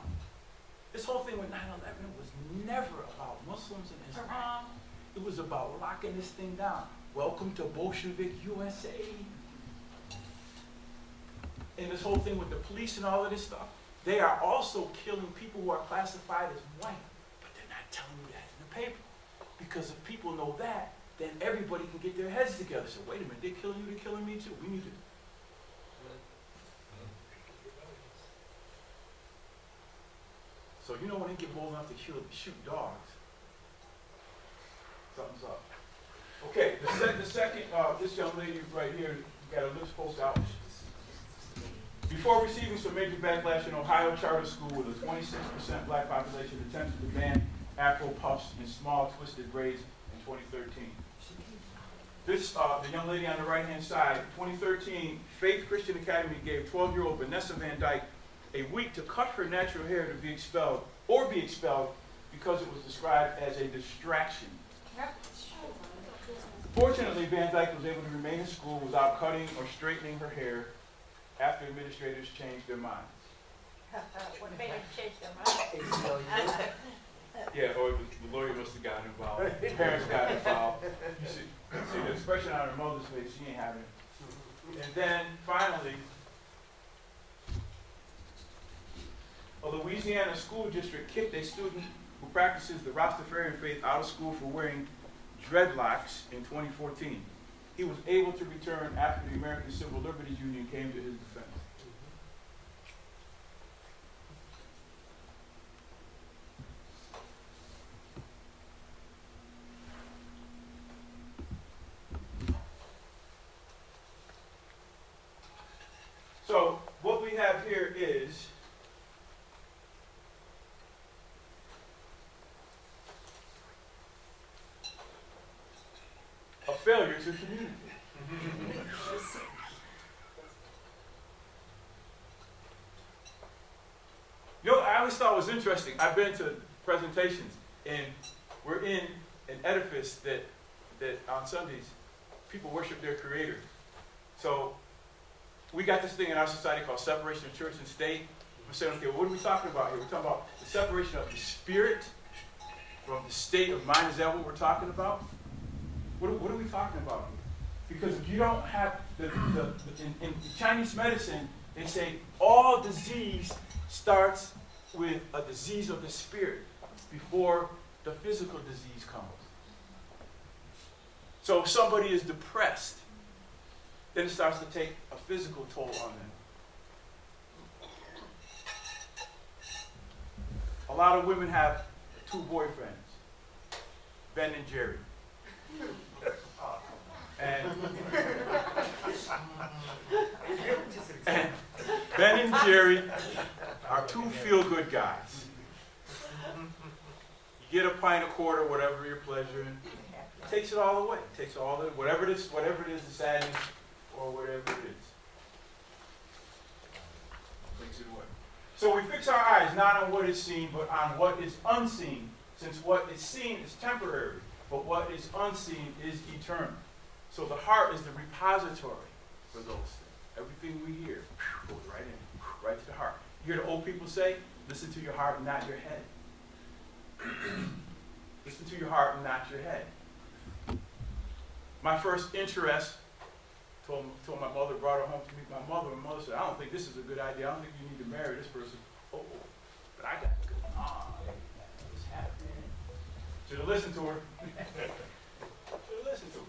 This whole thing with 9/11 was never about Muslims and Islam. It was about locking this thing down. Welcome to Bolshevik USA. And this whole thing with the police and all of this stuff, they are also killing people who are classified as white, but they're not telling you that in the paper. Because if people know that, then everybody can get their heads together. So wait a minute, they're killing you, they're killing me too. We need to. So you know when they get bold enough to shoot dogs, something's up. Okay, the second, this young lady right here got her lips poked out. Before receiving some major backlash, an Ohio charter school with a 26% black population attempted to ban Afro puffs in small twisted braids in 2013. This, the young lady on the right-hand side, 2013, Faith Christian Academy gave 12-year-old Vanessa Van Dyke a week to cut her natural hair to be expelled because it was described as a distraction. Fortunately, Van Dyke was able to remain in school without cutting or straightening her hair after administrators changed their minds. What made them change their mind? Yeah, or the lawyer must have gotten involved. Parents got involved. You see the expression on her mother's face, she ain't having it. And then finally, a Louisiana school district kicked a student who practices the Rastafarian faith out of school for wearing dreadlocks in 2014. He was able to return after the American Civil Liberties Union came to his defense. So what we have here is a failure to communicate. You know, I always thought it was interesting. I've been to presentations, and we're in an edifice that on Sundays, people worship their Creator. So we got this thing in our society called separation of church and state. We're saying, okay, what are we talking about here? We're talking about the separation of the spirit from the state of mind. Is that what we're talking about? What are we talking about here? Because if you don't have in Chinese medicine, they say all disease starts with a disease of the spirit before the physical disease comes. So if somebody is depressed, then it starts to take a physical toll on them. A lot of women have 2 boyfriends, Ben and Jerry. And Ben and Jerry are 2 feel-good guys. You get a pint, a quarter, whatever your pleasure, and it takes it all away. It takes all the whatever it is, the sadness, or whatever it is. Makes it away. So we fix our eyes not on what is seen, but on what is unseen, since what is seen is temporary, but what is unseen is eternal. So the heart is the repository for those things. Everything we hear goes right in, right to the heart. You hear the old people say, listen to your heart and not your head. Listen to your heart and not your head. My first interest, told my mother, brought her home to meet my mother. My mother said, I don't think this is a good idea. I don't think you need to marry this person. Oh, but I got good. What's happening? Should have listened to her. Should have listened to her.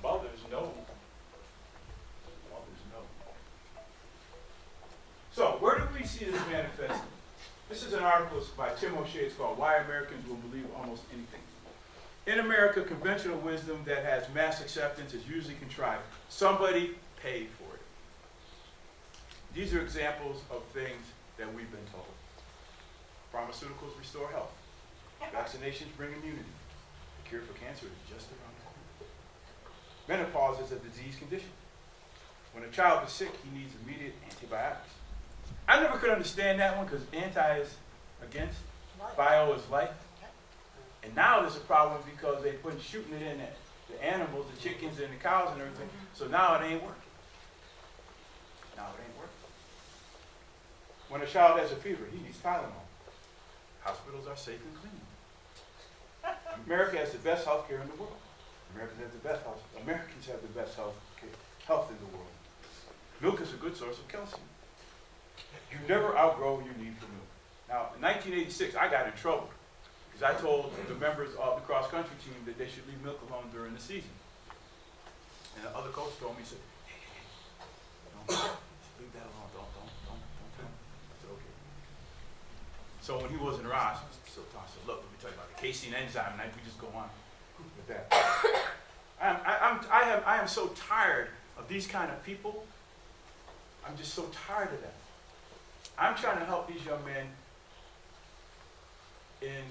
Mothers know. Mothers know. So, where do we see this manifested? This is an article by Tim O'Shea. It's called Why Americans Will Believe Almost Anything. In America, conventional wisdom that has mass acceptance is usually contrived. Somebody paid for it. These are examples of things that we've been told. Pharmaceuticals restore health. Vaccinations bring immunity. The cure for cancer is just around the corner. Menopause is a disease condition. When a child is sick, he needs immediate antibiotics. I never could understand that one because anti is against, bio is life. And now there's a problem because they've been shooting it in the animals, the chickens and the cows and everything. So now it ain't working. Now it ain't working. When a child has a fever, he needs Tylenol. Hospitals are safe and clean. America has the best health care in the world. Americans have the best health in the world. Milk is a good source of calcium. You never outgrow your need for milk. Now, in 1986, I got in trouble because I told the members of the cross-country team that they should leave milk alone during the season. And the other coach told me, he said, hey, leave that alone. Don't tell him. I said, okay. So when he wasn't around, I said, look, let me tell you about the casein enzyme, and we just go on with that. I am so tired of these kind of people. I'm just so tired of them. I'm trying to help these young men in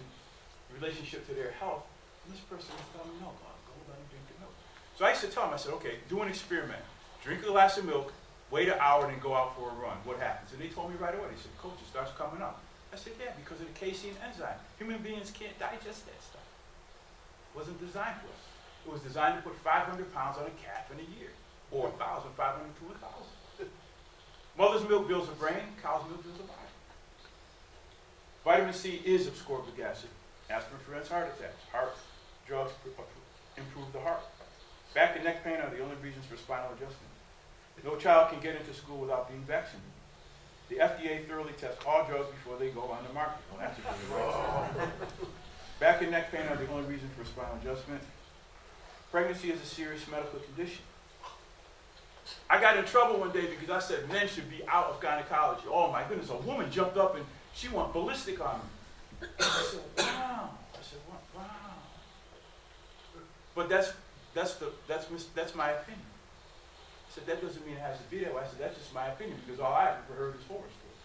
relationship to their health, and this person is telling me, no, go let him drink the milk. So I used to tell him, I said, okay, do an experiment. Drink a glass of milk, wait an hour, and then go out for a run. What happens? And they told me right away. They said, coach, it starts coming up. I said, yeah, because of the casein enzyme. Human beings can't digest that stuff. It wasn't designed for us. It was designed to put 500 pounds on a calf in a year, or 1,500 to 1,000. Mother's milk builds a brain, cow's milk builds a body. Vitamin C is ascorbic acid. Aspirin prevents heart attacks. Heart drugs improve the heart. Back and neck pain are the only reasons for spinal adjustment. No child can get into school without being vaccinated. The FDA thoroughly tests all drugs before they go on the market. Well, that's a good right. Back and neck pain are the only reason for spinal adjustment. Pregnancy is a serious medical condition. I got in trouble one day because I said men should be out of gynecology. Oh my goodness, a woman jumped up and she went ballistic on me. I said, wow. Wow. But that's my opinion. I said, that doesn't mean it has to be that way. I said, that's just my opinion because all I ever heard is horror stories.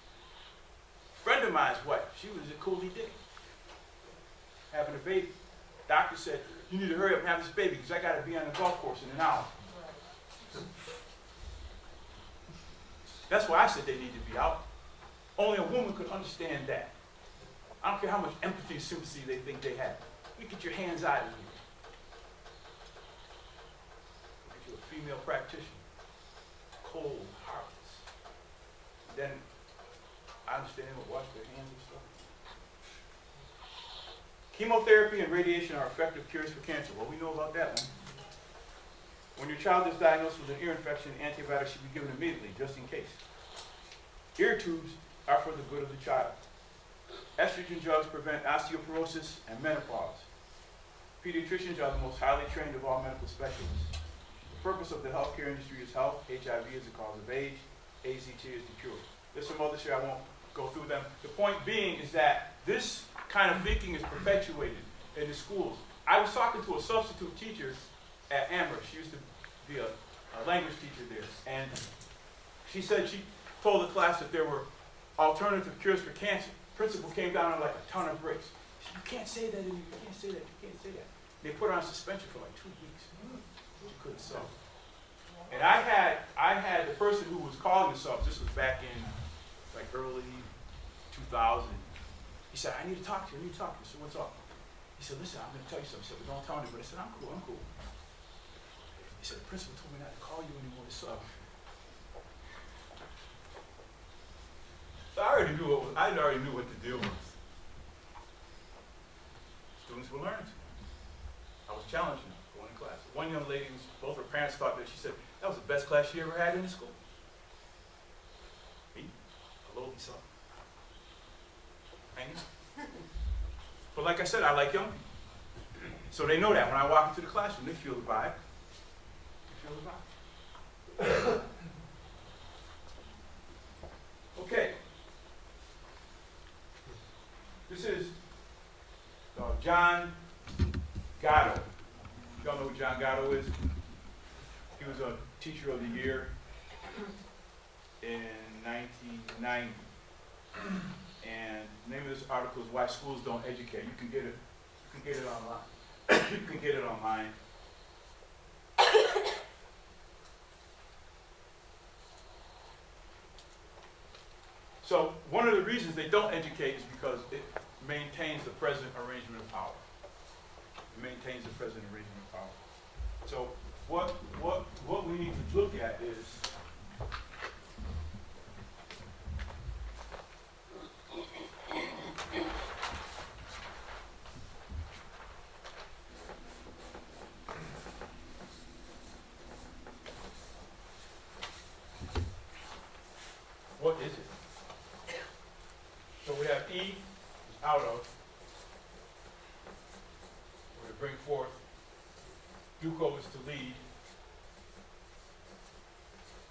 A friend of mine's wife, she was a coolie dick. Having a baby. Doctor said, you need to hurry up and have this baby because I got to be on the golf course in an hour. That's why I said they need to be out. Only a woman could understand that. I don't care how much empathy and sympathy they think they have. You get your hands out of here. Look at you, a female practitioner. Cold, heartless. Then I understand they would wash their hands and stuff. Chemotherapy and radiation are effective cures for cancer. Well, we know about that one. When your child is diagnosed with an ear infection, antibiotics should be given immediately, just in case. Ear tubes are for the good of the child. Estrogen drugs prevent osteoporosis and menopause. Pediatricians are the most highly trained of all medical specialists. The purpose of the healthcare industry is health. HIV is the cause of age. AZT is the cure. There's some others here, I won't go through them. The point being is that this kind of thinking is perpetuated in the schools. I was talking to a substitute teacher at Amherst. She used to be a language teacher there. And she said she told the class that there were alternative cures for cancer. Principal came down on like a ton of bricks. She said, you can't say that, you can't say that, you can't say that. They put her on suspension for like 2 weeks. She couldn't sub. And I had the person who was calling the subs, this was back in like early 2000. He said, I need to talk to you, I said, what's up? He said, listen, I'm gonna tell you something. I said, well, don't tell anybody. I said, I'm cool. He said, the principal told me not to call you anymore to sub. So I already knew what the deal was. Students were learning. I was challenging them, going to class. One young lady, both her parents thought that, she said, that was the best class she ever had in the school. Me? Hello, Lisa. Hanging. But like I said, I like young people. So they know that when I walk into the classroom, they feel the vibe. Okay. This is John Gatto. Y'all know who John Gatto is? He was a Teacher of the Year in 1990. And the name of this article is Why Schools Don't Educate. You can get it online. You can get it online. So one of the reasons they don't educate is because it maintains the present arrangement of power. It maintains the present arrangement of power. So what we need to look at is what is it? So we have E is out of, or to bring forth, Duco is to lead,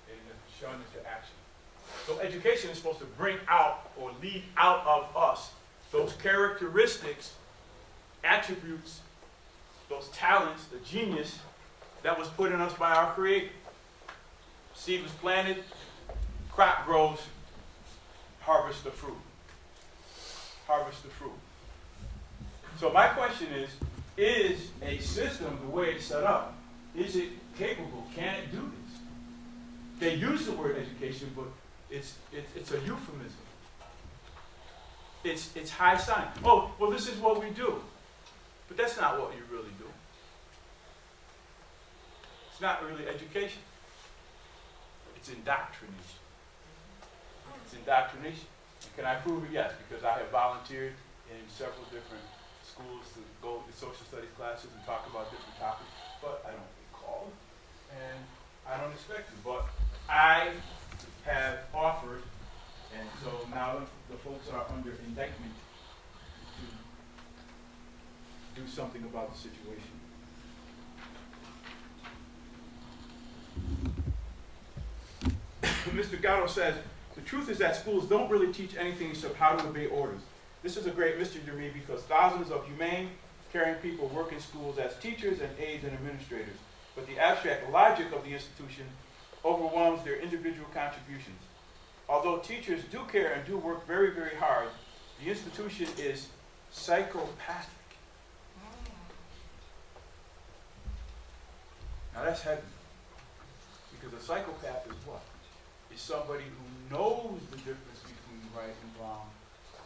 and shun is to action. So education is supposed to bring out or lead out of us those characteristics, attributes, those talents, the genius that was put in us by our Creator. Seed was planted, crop grows, harvest the fruit. Harvest the fruit. So my question is a system, the way it's set up, is it capable? Can it do this? They use the word education, but it's a euphemism. It's high science. Oh, well, this is what we do. But that's not what you really do. It's not really education. It's indoctrination. It's indoctrination. Can I prove it? Yes, because I have volunteered in several different schools to go to social studies classes and talk about different topics, but I don't get called, and I don't expect to. But I have offered, and so now the folks are under indictment to do something about the situation. Mr. Gatto says, the truth is that schools don't really teach anything except how to obey orders. This is a great mystery to me because thousands of humane, caring people work in schools as teachers and aides and administrators, but the abstract logic of the institution overwhelms their individual contributions. Although teachers do care and do work very, very hard, the institution is psychopathic. Now that's heavy, because a psychopath is what? Is somebody who knows the difference between right and wrong,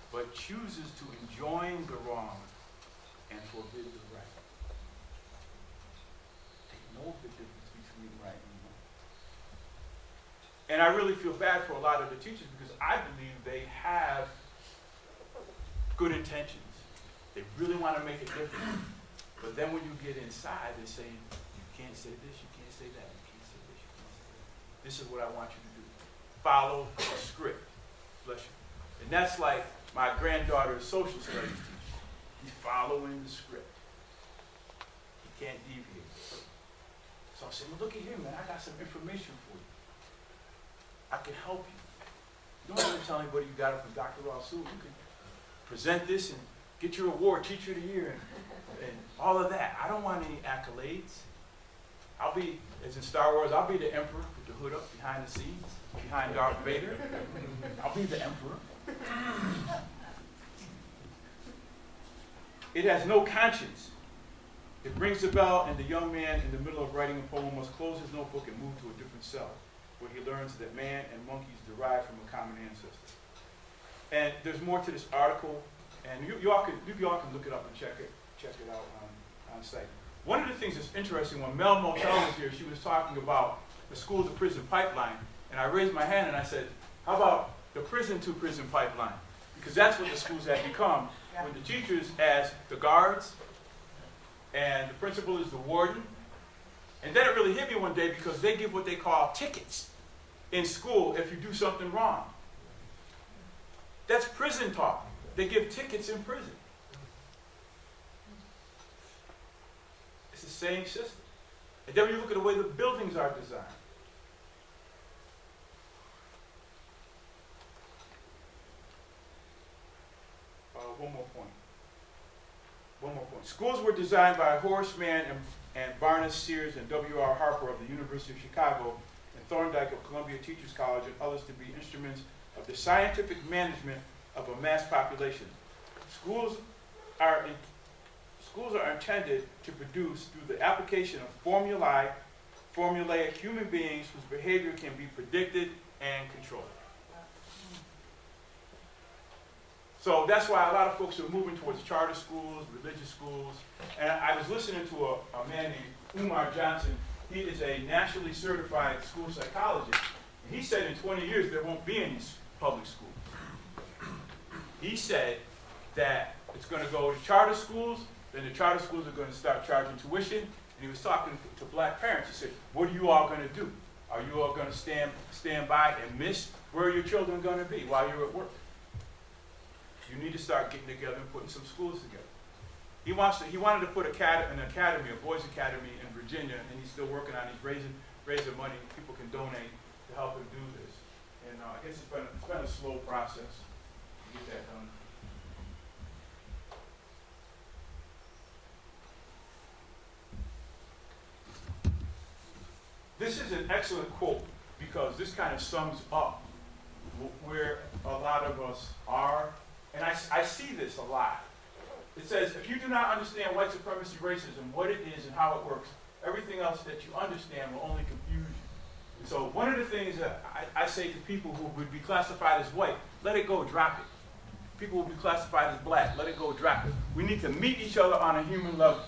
but chooses to enjoin the wrong and forbid the right. They know the difference between right and wrong. And I really feel bad for a lot of the teachers because I believe they have good intentions. They really want to make a difference. But then when you get inside, they're saying, you can't say this, you can't say that, you can't say this, you can't say that. This is what I want you to do. Follow the script. Bless you. And that's like my granddaughter's social studies teacher. He's following the script. He can't deviate. So I said, well, look at here, man. I got some information for you. I can help you. You don't have to tell anybody you got it from Dr. Rasool. You can present this and get your award, Teacher of the Year, and all of that. I don't want any accolades. I'll be, as in Star Wars, I'll be the Emperor with the hood up behind the scenes, behind Darth Vader. I'll be the Emperor. It has no conscience. It rings the bell, and the young man in the middle of writing a poem must close his notebook and move to a different cell, where he learns that man and monkeys derive from a common ancestor. And there's more to this article, and you all can look it up and check it out on site. One of the things that's interesting, when Mel Motel was here, she was talking about the school to prison pipeline, and I raised my hand and I said, how about the prison to prison pipeline? Because that's what the schools have become, with the teachers as the guards, and the principal is the warden. And then it really hit me one day because they give what they call tickets in school if you do something wrong. That's prison talk. They give tickets in prison. It's the same system. And then when you look at the way the buildings are designed. One more point. Schools were designed by Horace Mann and Barnes Sears and W.R. Harper of the University of Chicago and Thorndike of Columbia Teachers College and others to be instruments of the scientific management of a mass population. Schools are intended to produce, through the application of formulaic human beings whose behavior can be predicted and controlled. So that's why a lot of folks are moving towards charter schools, religious schools. And I was listening to a man named Umar Johnson. He is a nationally certified school psychologist. And he said in 20 years there won't be any public schools. He said that it's going to go to charter schools, then the charter schools are going to start charging tuition. And he was talking to black parents. He said, what are you all going to do? Are you all going to stand by and miss where your children are going to be while you're at work? You need to start getting together and putting some schools together. He wanted to put an academy, a boys' academy in Virginia, and he's still working on it. He's raising money. People can donate to help him do this. And I guess it's been a slow process to get that done. This is an excellent quote because this kind of sums up where a lot of us are. And I see this a lot. It says, if you do not understand white supremacy racism, what it is and how it works, everything else that you understand will only confuse you. And so one of the things that I say to people who would be classified as white, let it go, drop it. People will be classified as black, let it go, drop it. We need to meet each other on a human level.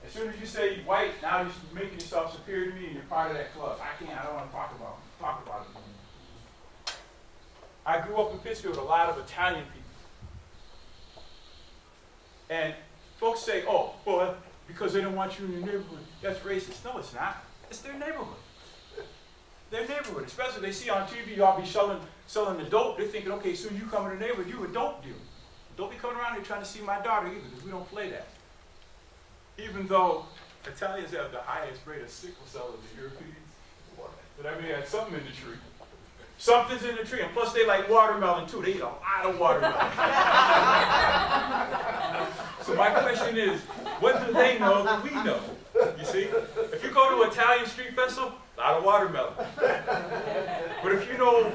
As soon as you say white, now you're making yourself superior to me and you're part of that club. I don't want to talk about it. I grew up in Pittsfield with a lot of Italian people. And folks say, oh, well, because they don't want you in your neighborhood, that's racist. No, it's not. It's their neighborhood. Their neighborhood. Especially they see on TV, y'all be selling the dope. They're thinking, okay, soon you come in the neighborhood, you a dope dealer. Don't be coming around here trying to see my daughter either, because we don't play that. Even though Italians have the highest rate of sickle cell of the Europeans, but I mean, had something in the tree. Something's in the tree, and plus they like watermelon too. They eat a lot of watermelon. So my question is, what do they know that we know? You see? If you go to Italian street festival, a lot of watermelon. But if you know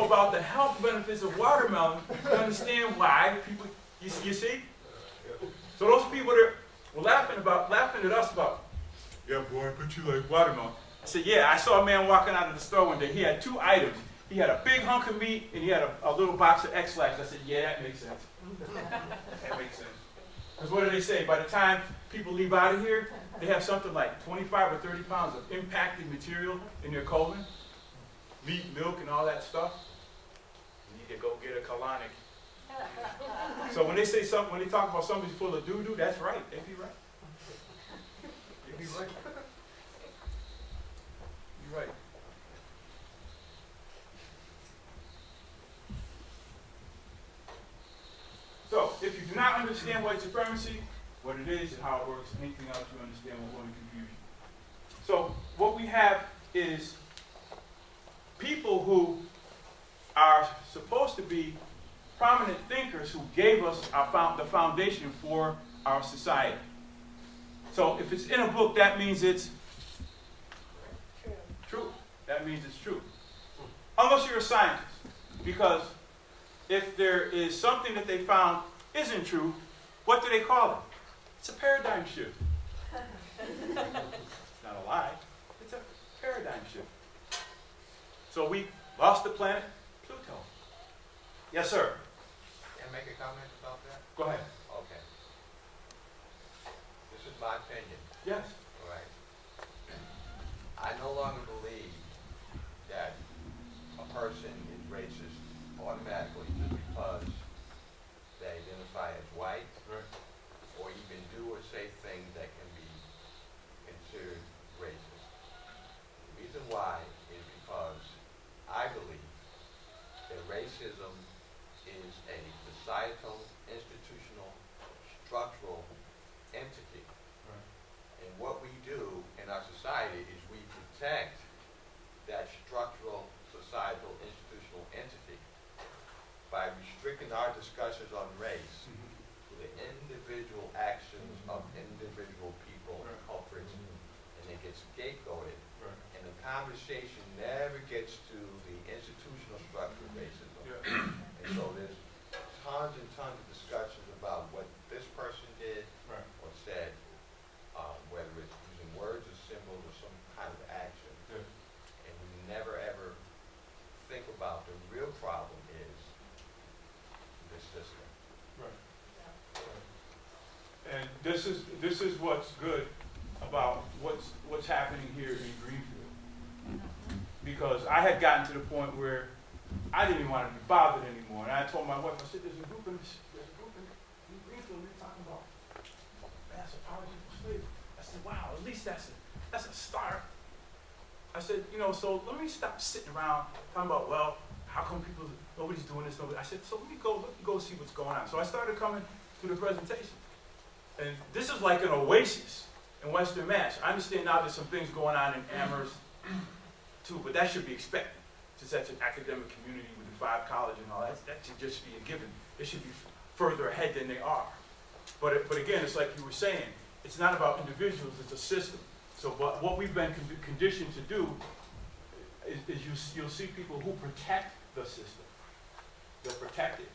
about the health benefits of watermelon, you understand why people, you see? So those people that were laughing at us about, yeah, boy, I bet you like watermelon. I said, yeah, I saw a man walking out of the store one day. He had two items. He had a big hunk of meat, and he had a little box of X-Lax. I said, yeah, that makes sense. That makes sense. Because what do they say? By the time people leave out of here, they have something like 25 or 30 pounds of impacted material in their colon. Meat, milk, and all that stuff. You need to go get a colonic. So when they say something, when they talk about somebody's full of doo-doo, that's right. They be right. They be right. You're right. So, if you do not understand white supremacy, what it is and how it works, anything else you understand will go into confusion. So, what we have is people who are supposed to be prominent thinkers who gave us the foundation for our society. So, if it's in a book, that means it's true. That means it's true. Unless you're a scientist. Because if there is something that they found isn't true, what do they call it? It's a paradigm shift. It's not a lie. It's a paradigm shift. So we lost the planet Pluto. Yes, sir. Can I make a comment about that? Go ahead. Okay. This is my opinion, Yes. all right? I no longer believe that a person is racist automatically just because they identify as white Right. or even do or say things that can be considered racist. The reason why is because I believe that racism is a societal, institutional, structural entity. Right. And what we do in our society is we protect that structural, societal, institutional entity by restricting our discussions on race to the individual actions of individual people and Right. culprits, and it gets scapegoated. Right. And the conversation never gets to the institutional structure of racism. Yeah. And so there's tons and tons of discussions about what this person did Right. or said, whether it's using words or symbols or some kind of action. Yeah. And we never ever think about the real problem is the system. Right. And this is what's good about what's happening here in Greenfield. Because I had gotten to the point where I didn't even want to be bothered anymore. And I told my wife, I said, there's a group in Greenfield, they're talking about mass apology for slavery. I said, wow, at least that's a start. I said, so let me stop sitting around talking about, well, how come nobody's doing this, I said, so let me go see what's going on. So I started coming to the presentation. And this is like an oasis in Western Mass. I understand now there's some things going on in Amherst too, but that should be expected. Since that's an academic community with the 5 college and all that, that should just be a given. They should be further ahead than they are. But again, it's like you were saying, it's not about individuals, it's a system. So what we've been conditioned to do is you'll see people who protect the system. They're protected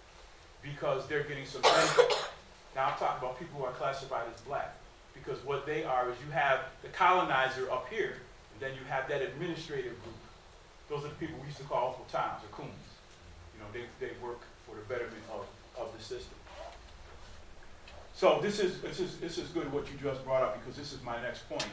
because they're getting some benefit. Now I'm talking about people who are classified as black, because what they are is you have the colonizer up here, and then you have that administrative group. Those are the people we used to call Uncle Toms or Coons. They work for the betterment of the system. So this is good what you just brought up, because this is my next point.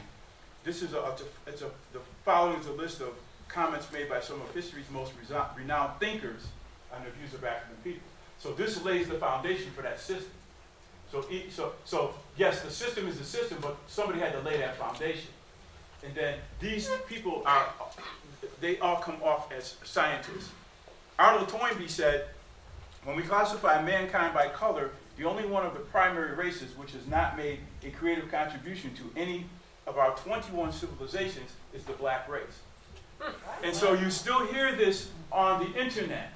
This is the following is a list of comments made by some of history's most renowned thinkers on the views of African people. So this lays the foundation for that system. So yes, the system is the system, but somebody had to lay that foundation. And then these people they all come off as scientists. Arnold Toynbee said, when we classify mankind by color, the only one of the primary races which has not made a creative contribution to any of our 21 civilizations is the black race. And so you still hear this on the internet,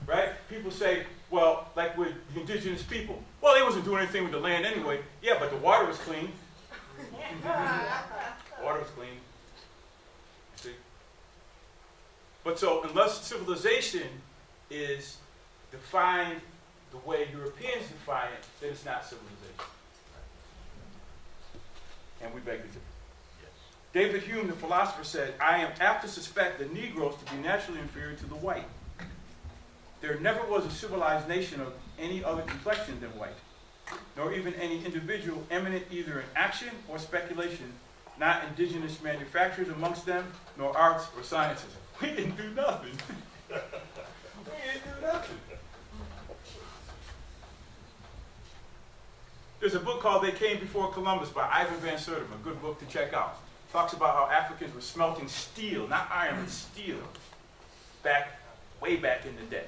right? People say, well, like with the indigenous people, well, they wasn't doing anything with the land anyway. Yeah, but the water was clean. Water was clean. You see? But so unless civilization is defined the way Europeans define it, then it's not civilization. And we beg to differ. David Hume, the philosopher, said, I am apt to suspect the Negroes to be naturally inferior to the white. There never was a civilized nation of any other complexion than white, nor even any individual eminent either in action or speculation, not indigenous manufacturers amongst them, nor arts or sciences. We didn't do nothing. We didn't do nothing. There's a book called They Came Before Columbus by Ivan Van Sertima, a good book to check out. Talks about how Africans were smelting steel, not iron, but steel, way back in the day.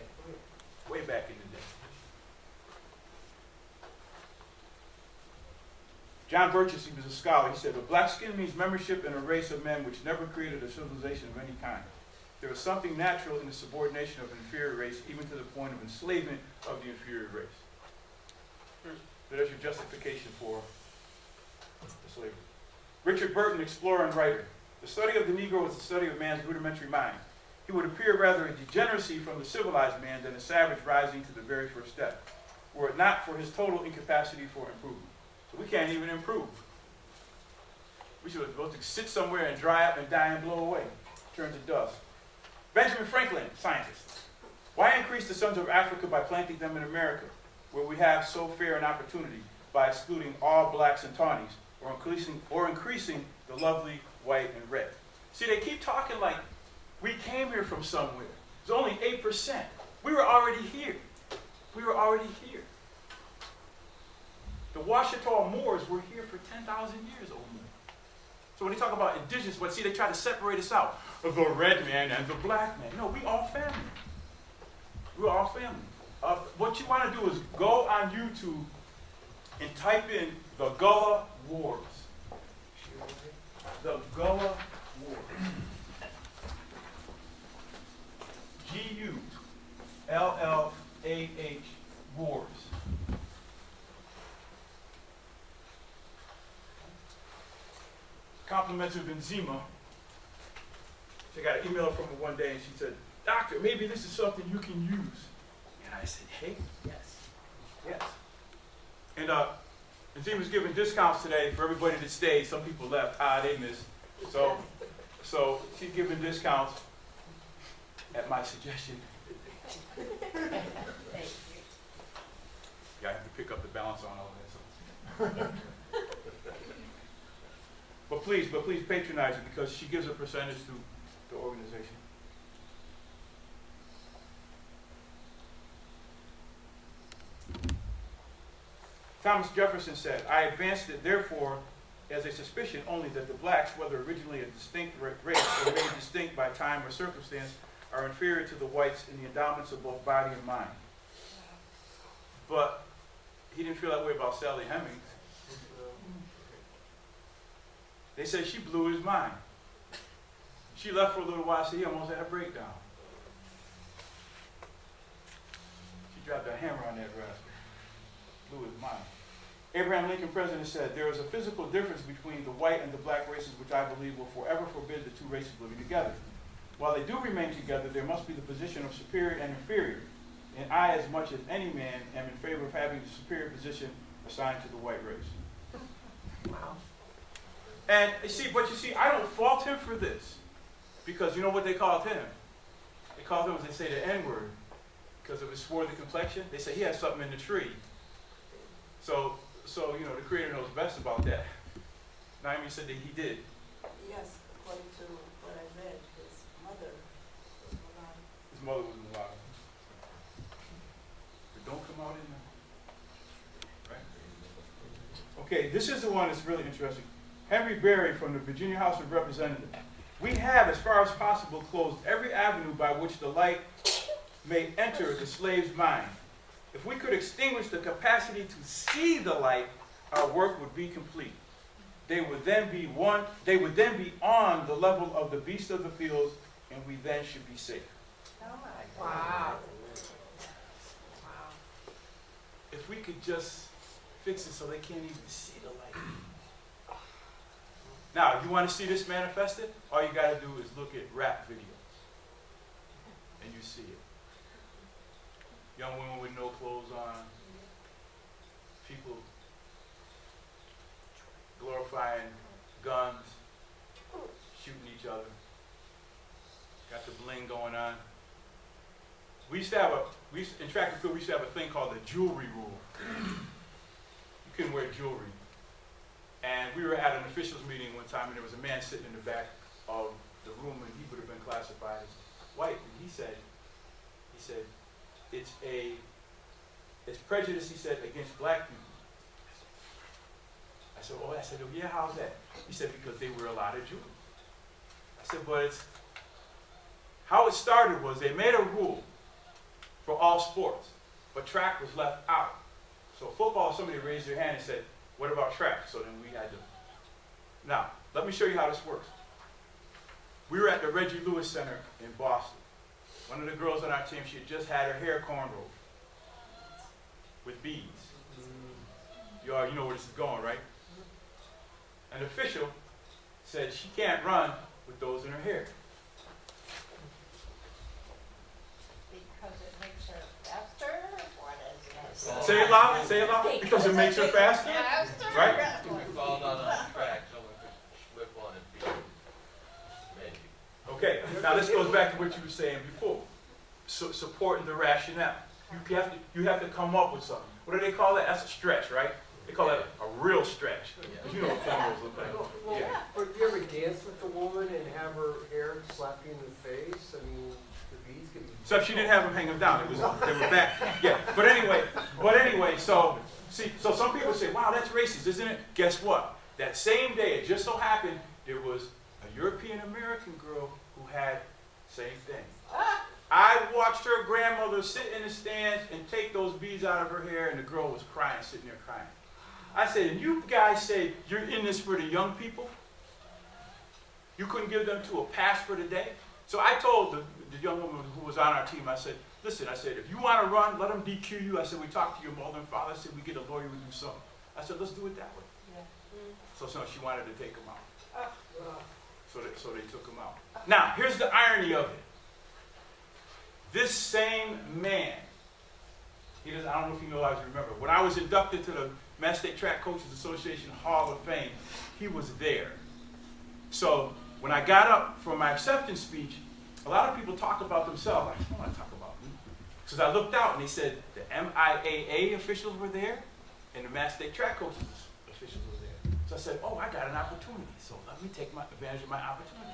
Way back in the day. John Burgess, he was a scholar, he said, a black skin means membership in a race of men which never created a civilization of any kind. There is something natural in the subordination of an inferior race, even to the point of enslavement of the inferior race. There's your justification for the slavery. Richard Burton, explorer and writer. The study of the Negro is the study of man's rudimentary mind. He would appear rather a degeneracy from the civilized man than a savage rising to the very first step, were it not for his total incapacity for improvement. So we can't even improve. We should supposed to sit somewhere and dry up and die and blow away, turn to dust. Benjamin Franklin, scientist. Why increase the sons of Africa by planting them in America, where we have so fair an opportunity, by excluding all blacks and tawnies, or increasing the lovely white and red? See, they keep talking like we came here from somewhere. It's only 8%. We were already here. We were already here. The Washita Moors were here for 10,000 years or more. So when they talk about indigenous, they try to separate us out. The red man and the black man. No, we all family. We're all family. What you want to do is go on YouTube and type in the Gullah Wars. The Gullah Wars. Gullah Wars. Complimentary Benzema. I got an email from her one day and she said, "Doctor, maybe this is something you can use." And I said, "Hey, yes, yes." And Benzema's giving discounts today for everybody that stayed. Some people left. They missed. So she's giving discounts at my suggestion. Yeah, I have to pick up the balance on all of that. So. But please patronize it because she gives a percentage to the organization. Thomas Jefferson said, "I advanced it, therefore, as a suspicion only that the blacks, whether originally a distinct race or made distinct by time or circumstance, are inferior to the whites in the endowments of both body and mind." But he didn't feel that way about Sally Hemings. They said she blew his mind. She left for a little while, so he almost had a breakdown. She dropped a hammer on that rascal. Blew his mind. Abraham Lincoln, president, said, "There is a physical difference between the white and the black races which I believe will forever forbid the two races living together. While they do remain together, there must be the position of superior and inferior. And I, as much as any man, am in favor of having the superior position assigned to the white race." Wow. And you see, I don't fault him for this. Because you know what they called him? They called him, as they say, the N-word. Because of his swarthy complexion. They say he has something in the tree. So the Creator knows best about that. Naomi said that he did. Yes, according to what I read, his mother was mulatto. His mother was mulatto. But don't come out in there. Right? Okay, this is the one that's really interesting. Henry Berry from the Virginia House of Representatives. "We have, as far as possible, closed every avenue by which the light may enter the slave's mind. If we could extinguish the capacity to see the light, our work would be complete. They would then be on the level of the beasts of the fields, and we then should be safe." Oh my God. Wow. Wow. If we could just fix it so they can't even see the light. Now, you want to see this manifested? All you got to do is look at rap videos. And you see it. Young women with no clothes on. People glorifying guns, shooting each other. Got the bling going on. In track and field, we used to have a thing called the jewelry rule. You couldn't wear jewelry. And we were at an officials meeting one time, and there was a man sitting in the back of the room, and he would have been classified as white. And he said, it's prejudice, he said, against black people. I said, oh yeah, how's that? He said, because they wear a lot of jewelry. I said, but how it started was they made a rule for all sports, but track was left out. So football, somebody raised their hand and said, what about track? So then we had to. Now, let me show you how this works. We were at the Reggie Lewis Center in Boston. One of the girls on our team, she had just had her hair cornrowed with beads. You already know where this is going, right? An official said she can't run with those in her hair. Because it makes her faster? What is it? Say it loud, Because it makes her faster? Faster? Right? If we fall down on the track, someone could Okay, now this goes back to what you were saying before. Supporting the rationale. You have to come up with something. What do they call that? That's a stretch, right? They call that a real stretch. You know what cornrows look like. Well, Yeah. but you ever dance with the woman and have her hair slap you in the face? I mean, the beads can be... Except she didn't have them hanging down. They were back. Yeah. But anyway, so some people say, wow, that's racist, isn't it? Guess what? That same day, it just so happened, there was a European American girl who had the same thing. I watched her grandmother sit in the stands and take those beads out of her hair, and the girl was crying, sitting there crying. I said, and you guys say you're in this for the young people? You couldn't give them to a pass for the day? So I told the young woman who was on our team, I said, listen, I said, if you want to run, let them DQ you. I said, we talked to your mother and father. I said, we get a lawyer, we do something. I said, let's do it that way. So she wanted to take him out. So they took him out. Now, here's the irony of it. This same man, I don't know if you know, I remember, when I was inducted to the Mass State Track Coaches Association Hall of Fame, he was there. So when I got up for my acceptance speech, a lot of people talk about themselves. I don't want to talk about me. Because I looked out and they said the MIAA officials were there and the Mass State Track Coaches officials were there. So I said, oh, I got an opportunity. So let me take advantage of my opportunity.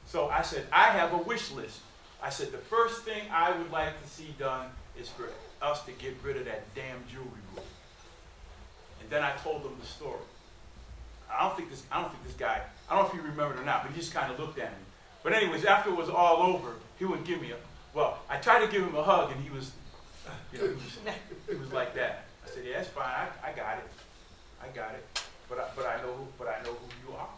So I said, I have a wish list. I said, the first thing I would like to see done is for us to get rid of that damn jewelry rule. And then I told them the story. I don't think this guy, I don't know if you remember it or not, but he just kind of looked at me. But anyways, after it was all over, he wouldn't give me I tried to give him a hug, and he was like that. I said, yeah, it's fine, I got it. But I know who you are.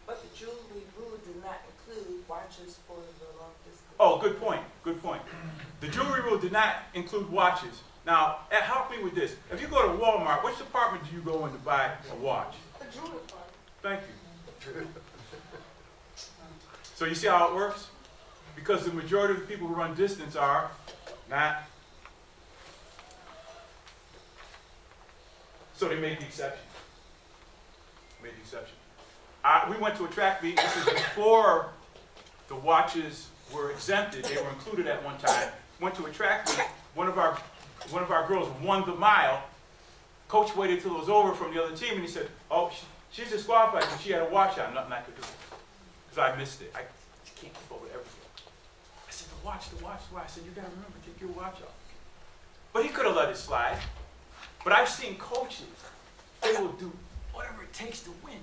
But the jewelry rule did not include watches for the long distance. Oh, good point. The jewelry rule did not include watches. Now, help me with this. If you go to Walmart, which department do you go in to buy a watch? The jewelry part. Thank you. So you see how it works? Because the majority of the people who run distance are not. So they made the exception. We went to a track meet. This is before the watches were exempted. They were included at one time. Went to a track meet. One of our girls won the mile. Coach waited till it was over from the other team, and he said, oh, she's disqualified because she had a watch on. Nothing I could do. Because I missed it. I can't keep up with everything. I said, the watch. I said, you got to remember, take your watch off. But he could have let it slide. But I've seen coaches, they will do whatever it takes to win.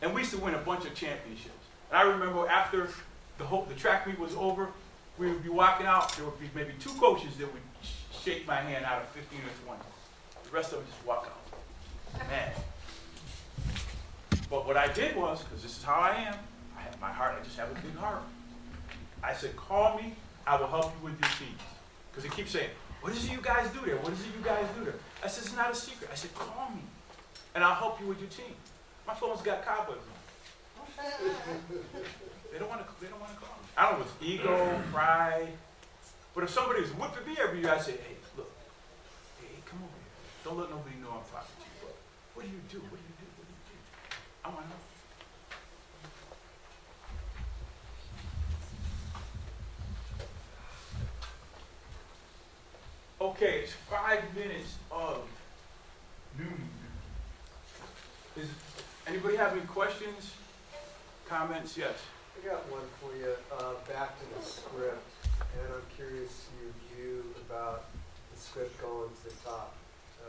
And we used to win a bunch of championships. And I remember after the track meet was over, we would be walking out, there would be maybe 2 coaches that would shake my hand out of 15 or 20. The rest of them just walk out. Man. But what I did was, because this is how I am, I have my heart, I just have a big heart. I said, call me, I will help you with your teams. Because he keeps saying, what is it you guys do there? I said, it's not a secret. I said, call me, and I'll help you with your team. My phone's got cobwebs on it. They don't want to call me. I don't know if it's ego, pride. But if somebody was whipping me every year, I'd say, hey, look, hey, come over here. Don't let nobody know I'm talking to you. But what do you do? I want to know. Okay, it's 5 minutes of noon. Does anybody have any questions, comments? Yes. I got one for you, back to the script, and I'm curious your view about the script going to the top,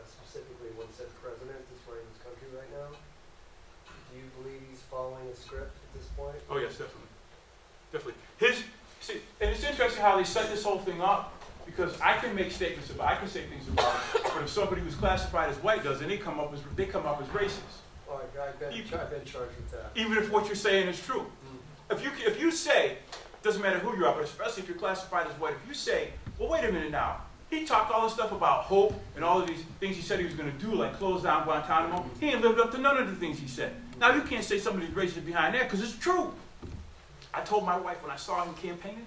specifically what said president is running this country right now. Do you believe he's following a script at this point? Oh yes, definitely. And it's interesting how they set this whole thing up, because I can make statements about, I can say things about it, but if somebody who's classified as white does, then they come up as racist. Oh, I've been charged with that. Even if what you're saying is true. If you say, doesn't matter who you are, but especially if you're classified as white, if you say, well, wait a minute now, he talked all this stuff about hope and all of these things he said he was going to do, like close down Guantanamo. He ain't lived up to none of the things he said. Now, you can't say somebody's racist behind that, because it's true. I told my wife when I saw him campaigning,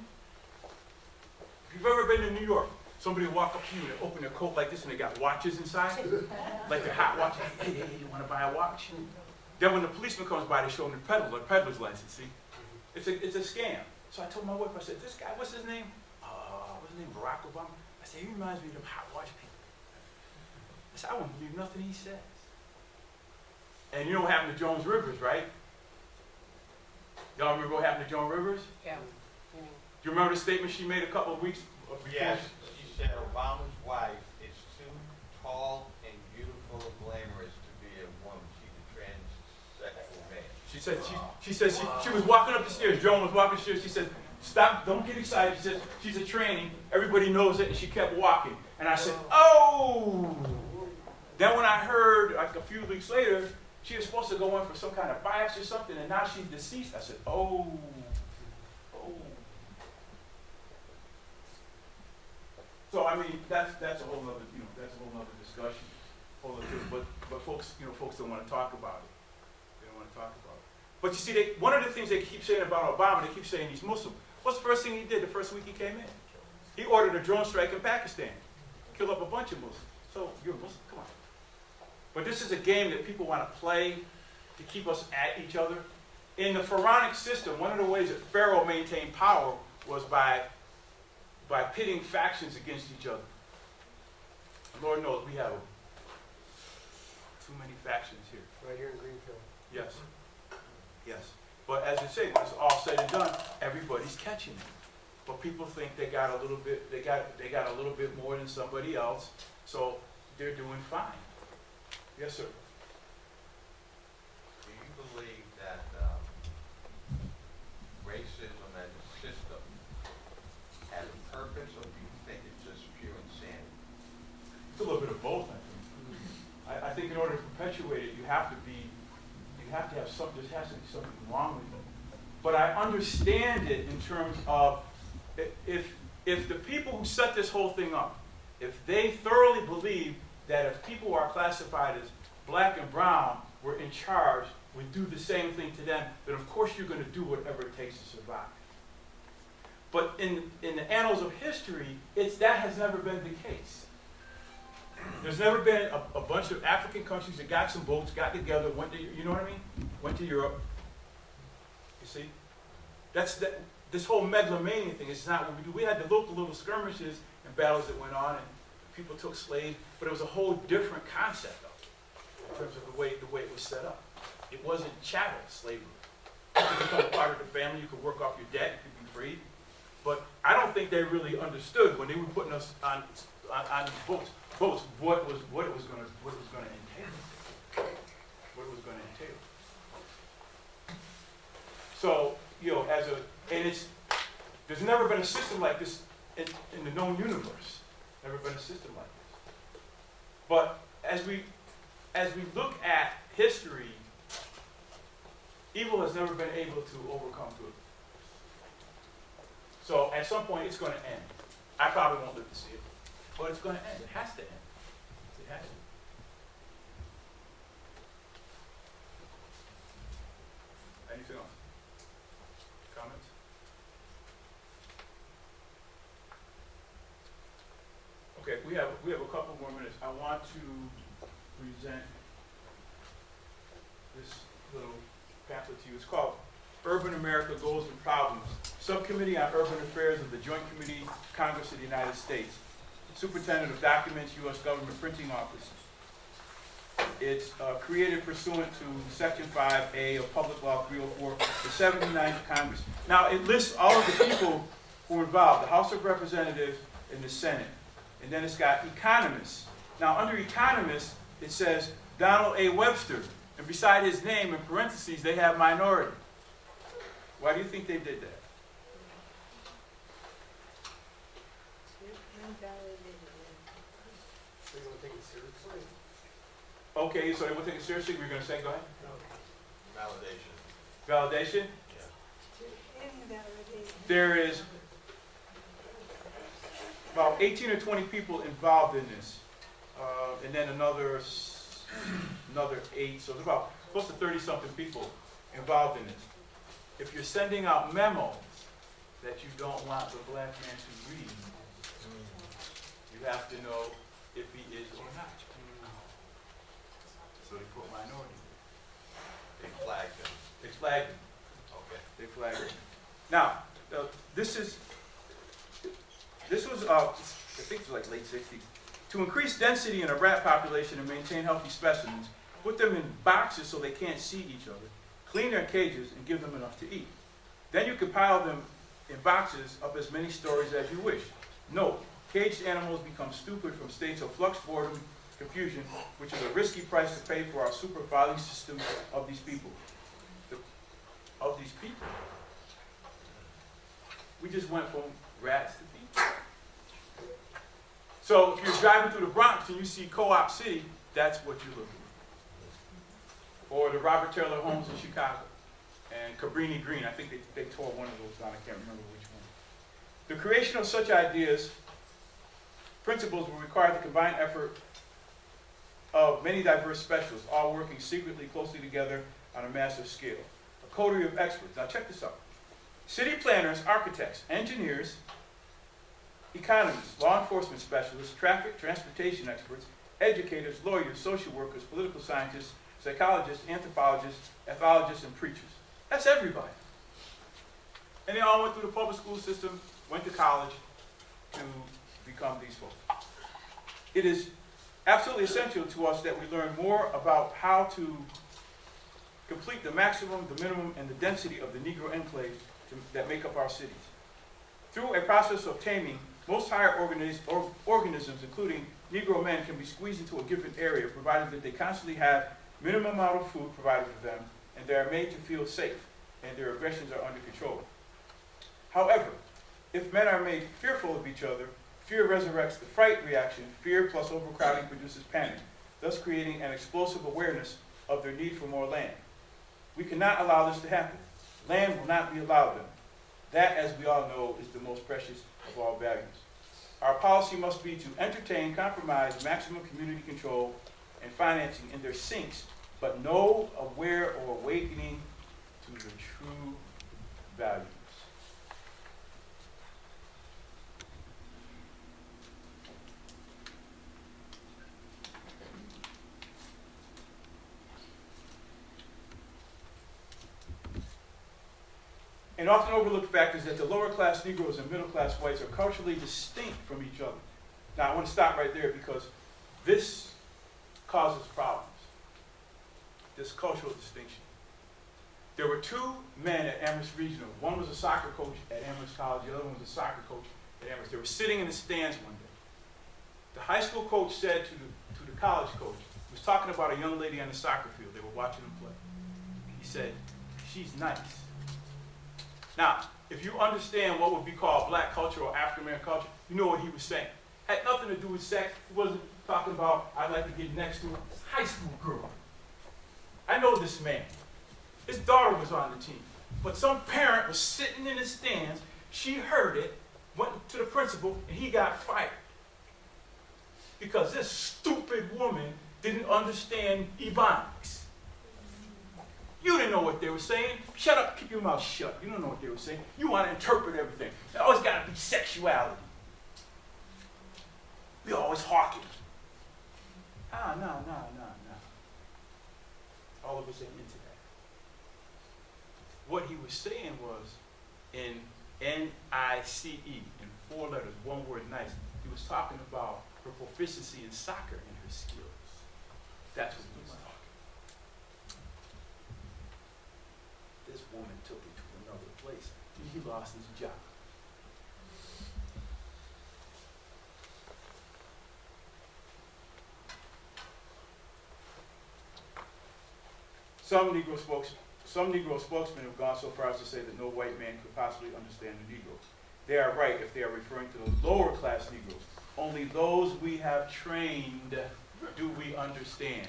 if you've ever been to New York, somebody will walk up to you and open their coat like this and they got watches inside, like they're hot watches. Hey, you want to buy a watch? Then when the policeman comes by, they show him the peddler's license, see? It's a scam. So I told my wife, I said, this guy, what's his name? Barack Obama? I said, he reminds me of them hot wash people. I said, I wouldn't believe nothing he says. And you know what happened to Jones Rivers, right? Y'all remember what happened to Joan Rivers? Yeah. Do you remember the statement she made a couple of weeks before? Yes, she said Obama's wife is too tall and beautiful and glamorous to be a woman. She's a transsexual man. She said she was walking up the stairs. Joan was walking upstairs. She said, stop, don't get excited. She said, she's a tranny. Everybody knows it. And she kept walking. And I said, oh. Then when I heard, like a few weeks later, she was supposed to go in for some kind of biopsy or something, and now she's deceased. I said, oh. So I mean, that's a whole other, that's a whole other discussion. But folks, folks don't want to talk about it. They don't want to talk about it. But you see, one of the things they keep saying about Obama, they keep saying he's Muslim. What's the first thing he did the first week he came in? He ordered a drone strike in Pakistan, kill up a bunch of Muslims. So you're a Muslim, come on. But this is a game that people want to play to keep us at each other. In the pharaonic system, one of the ways that Pharaoh maintained power was by pitting factions against each other. And Lord knows we have too many factions here. Right here in Greenfield. Yes. Yes. But as I say, when it's all said and done, everybody's catching it. But people think they got a little bit, they got a little bit more than somebody else, so they're doing fine. Yes, sir. Do you believe that racism as a system has a purpose, or do you think it's just pure insanity? It's a little bit of both, I think. I think in order to perpetuate it, you have to have something, there has to be something wrong with it. But I understand it in terms of, if the people who set this whole thing up, if they thoroughly believe that if people are classified as black and brown were in charge, we do the same thing to them, then of course you're going to do whatever it takes to survive. But in the annals of history, that has never been the case. There's never been a bunch of African countries that got some boats, got together, went to, you know what I mean? Went to Europe. You see? This whole megalomania thing is not what we do. We had the local little skirmishes and battles that went on, and people took slaves, but it was a whole different concept of it, in terms of the way it was set up. It wasn't chattel slavery. You could become a part of the family, you could work off your debt, you could be free. But I don't think they really understood when they were putting us on these boats what it was going to entail. What it was going to entail. So, there's never been a system like this in the known universe. Never been a system like this. But as we look at history, evil has never been able to overcome good. So at some point it's going to end. I probably won't live to see it, but it's going to end. It has to end. It has to. Anything else? Comments? Okay, we have a couple more minutes. I want to present this little pamphlet to you. It's called Urban America Goals and Problems, Subcommittee on Urban Affairs of the Joint Committee, Congress of the United States. Superintendent of Documents, U.S. Government Printing Office. It's created pursuant to Section 5A of Public Law 304, the 79th Congress. Now, it lists all of the people who are involved, the House of Representatives and the Senate. And then it's got economists. Now, under economists, it says Donald A. Webster. And beside his name, in parentheses, they have minority. Why do you think they did that? So you want to take it seriously? Okay, so they will take it seriously. We're going to say, go ahead. Validation. Validation? Yeah. There is about 18 or 20 people involved in this. And then another 8. So there's about close to 30-something people involved in this. If you're sending out memos that you don't want the black man to read, you have to know if he is or not. So they put minority. They flagged them. They flagged them. Okay. They flagged them. Now, this was, I think it was like late 60s. To increase density in a rat population and maintain healthy specimens, put them in boxes so they can't see each other, clean their cages, and give them enough to eat. Then you can pile them in boxes up as many stories as you wish. Note, caged animals become stupid from states of flux, boredom, confusion, which is a risky price to pay for our super filing system of these people. Of these people. We just went from rats to people. So if you're driving through the Bronx and you see Co-op City, that's what you're looking at. Or the Robert Taylor homes in Chicago. And Cabrini Green, I think they tore one of those down, I can't remember which one. The creation of such ideas, principles will require the combined effort of many diverse specialists, all working secretly, closely together on a massive scale. A coterie of experts. Now check this out. City planners, architects, engineers, economists, law enforcement specialists, traffic, transportation experts, educators, lawyers, social workers, political scientists, psychologists, anthropologists, ethologists, and preachers. That's everybody. And they all went through the public school system, went to college to become these folks. It is absolutely essential to us that we learn more about how to complete the maximum, the minimum, and the density of the Negro enclaves that make up our cities. Through a process of taming, most higher organisms, including Negro men, can be squeezed into a given area, provided that they constantly have minimum amount of food provided for them, and they are made to feel safe, and their aggressions are under control. However, if men are made fearful of each other, fear resurrects the fright reaction. Fear plus overcrowding produces panic, thus creating an explosive awareness of their need for more land. We cannot allow this to happen. Land will not be allowed them. That, as we all know, is the most precious of all values. Our policy must be to entertain, compromise, maximum community control, and financing in their sinks, but no aware or awakening to the true values. An often overlooked fact is that the lower class Negroes and middle class whites are culturally distinct from each other. Now I want to stop right there because this causes problems, this cultural distinction. There were two men at Amherst Regional. One was a soccer coach at Amherst College, the other one was a soccer coach at Amherst. They were sitting in the stands one day. The high school coach said to the college coach, he was talking about a young lady on the soccer field. They were watching them play. He said, "She's nice." Now, if you understand what would be called black culture or African American culture, you know what he was saying. Had nothing to do with sex. He wasn't talking about, I'd like to get next to a high school girl. I know this man. His daughter was on the team. But some parent was sitting in the stands, she heard it, went to the principal, and he got fired. Because this stupid woman didn't understand Ebonics. You didn't know what they were saying. Shut up, keep your mouth shut. You don't know what they were saying. You want to interpret everything. It always got to be sexuality. We always hawking. No. All of us ain't into that. What he was saying was, in N-I-C-E, in 4 letters, one word, nice, he was talking about her proficiency in soccer and her skills. That's what he was talking. This woman took it to another place. He lost his job. Some Negro spokesmen have gone so far as to say that no white man could possibly understand the Negro. They are right if they are referring to the lower class Negroes. Only those we have trained do we understand.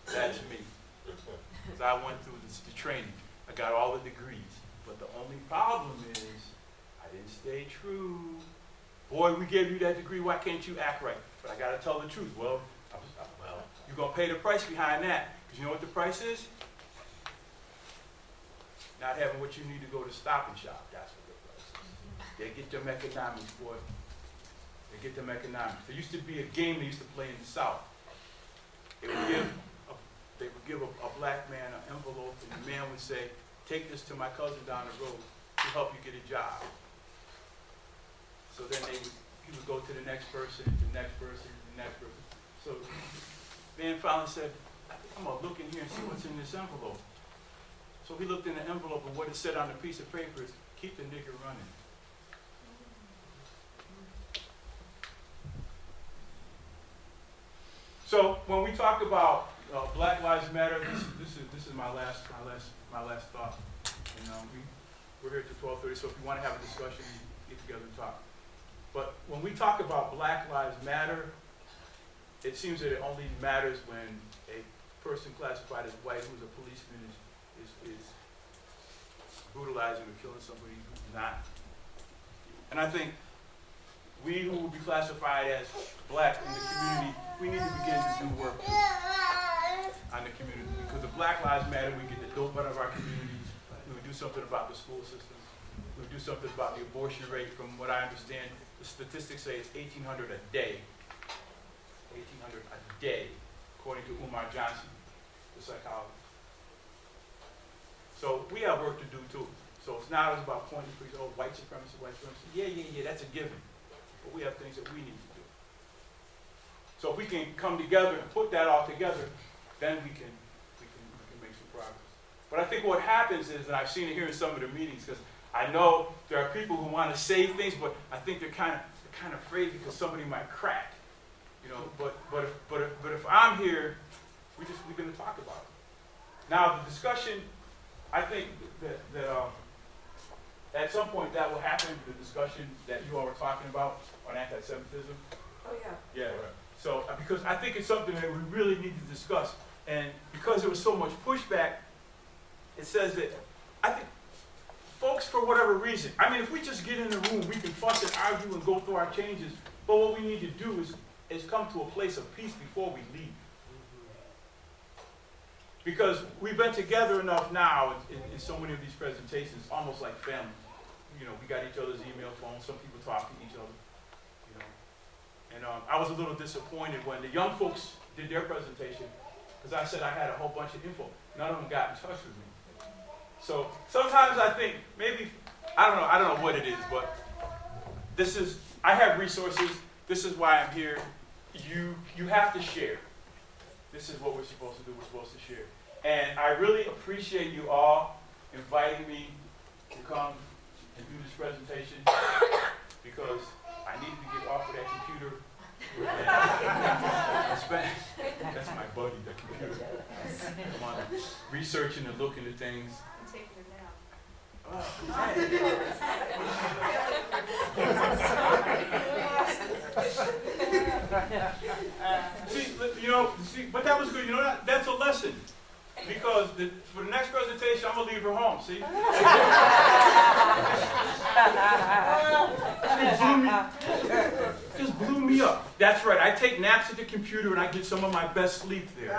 That's me. Because I went through the training. I got all the degrees. But the only problem is I didn't stay true. Boy, we gave you that degree. Why can't you act right? But I got to tell the truth. Well, you're going to pay the price behind that. Because you know what the price is? Not having what you need to go to Stop and Shop. That's what the price is. They get them economics, boy. They get them economics. There used to be a game they used to play in the South. They would give a black man an envelope and say, take this to my cousin down the road to help you get a job. So then he would go to the next person, the next person, the next person. So man finally said, I'm gonna look in here and see what's in this envelope. So he looked in the envelope, and what it said on the piece of paper is, keep the nigger running. So when we talk about Black Lives Matter, this is my last thought. And we're here till 12:30, so if you want to have a discussion, get together and talk. But when we talk about Black Lives Matter, it seems that it only matters when a person classified as white who's a policeman is brutalizing or killing somebody who's not. And I think we who will be classified as black in the community, we need to begin to do work on the community. Because the Black Lives Matter, we get the dope out of our communities. We would do something about the school system. We would do something about the abortion rate. From what I understand, the statistics say it's 1,800 a day. 1,800 a day, according to Umar Johnson, the psychologist. So we have work to do too. So it's not always about pointing fingers, oh, white supremacy, white supremacy. Yeah, that's a given. But we have things that we need to do. So if we can come together and put that all together, then we can make some progress. But I think what happens is, and I've seen it here in some of the meetings, because I know there are people who want to say things, but I think they're kind of afraid because somebody might crack. You know, but if I'm here, we're going to talk about it. Now the discussion, I think that at some point that will happen. The discussion that you all were talking about on anti-Semitism. Oh, yeah. Yeah, right. So because I think it's something that we really need to discuss, and because there was so much pushback, it says that I think folks, for whatever reason, I mean, if we just get in the room, we can fuss and argue and go through our changes. But what we need to do is come to a place of peace before we leave. Because we've been together enough now in so many of these presentations, almost like family. You know, we got each other's email phones, some people talk to each other, you know. And I was a little disappointed when the young folks did their presentation, because I said I had a whole bunch of info. None of them got in touch with me. So sometimes I think maybe, I don't know what it is, but I have resources. This is why I'm here. You have to share. This is what we're supposed to do. We're supposed to share. And I really appreciate you all inviting me to come and do this presentation, because I needed to get off of that computer. That's my buddy, the computer. I'm on researching and looking at things. I'm taking it now. See, but that was good. You know, that's a lesson. Because for the next presentation, I'm going to leave her home, see? Just blew me up. That's right. I take naps at the computer and I get some of my best sleep there.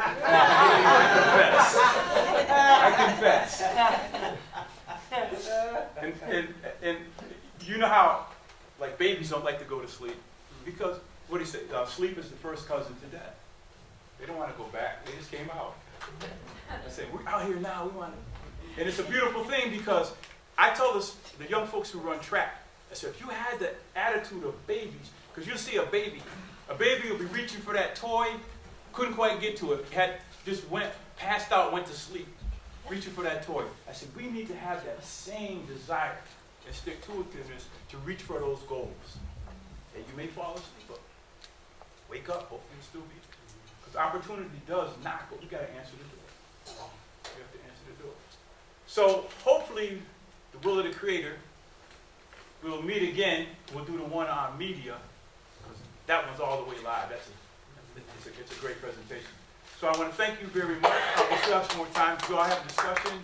I confess. And you know how, like, babies don't like to go to sleep? Because, what do you say? Sleep is the first cousin to death. They don't want to go back. They just came out. I say, we're out here now, we want to. And it's a beautiful thing, because I tell the young folks who run track, I said, if you had the attitude of babies, because you'll see a baby will be reaching for that toy, couldn't quite get to it, passed out, went to sleep, reaching for that toy. I said, we need to have that same desire and stick-to-itiveness to reach for those goals. And you may fall asleep, but wake up, hopefully you'll still be. Because opportunity does knock, but we got to answer the door. We have to answer the door. So hopefully, the will of the Creator, we'll meet again. We'll do the one on media, because that one's all the way live. It's a great presentation. So I want to thank you very much. We still have some more time. If you all have a discussion,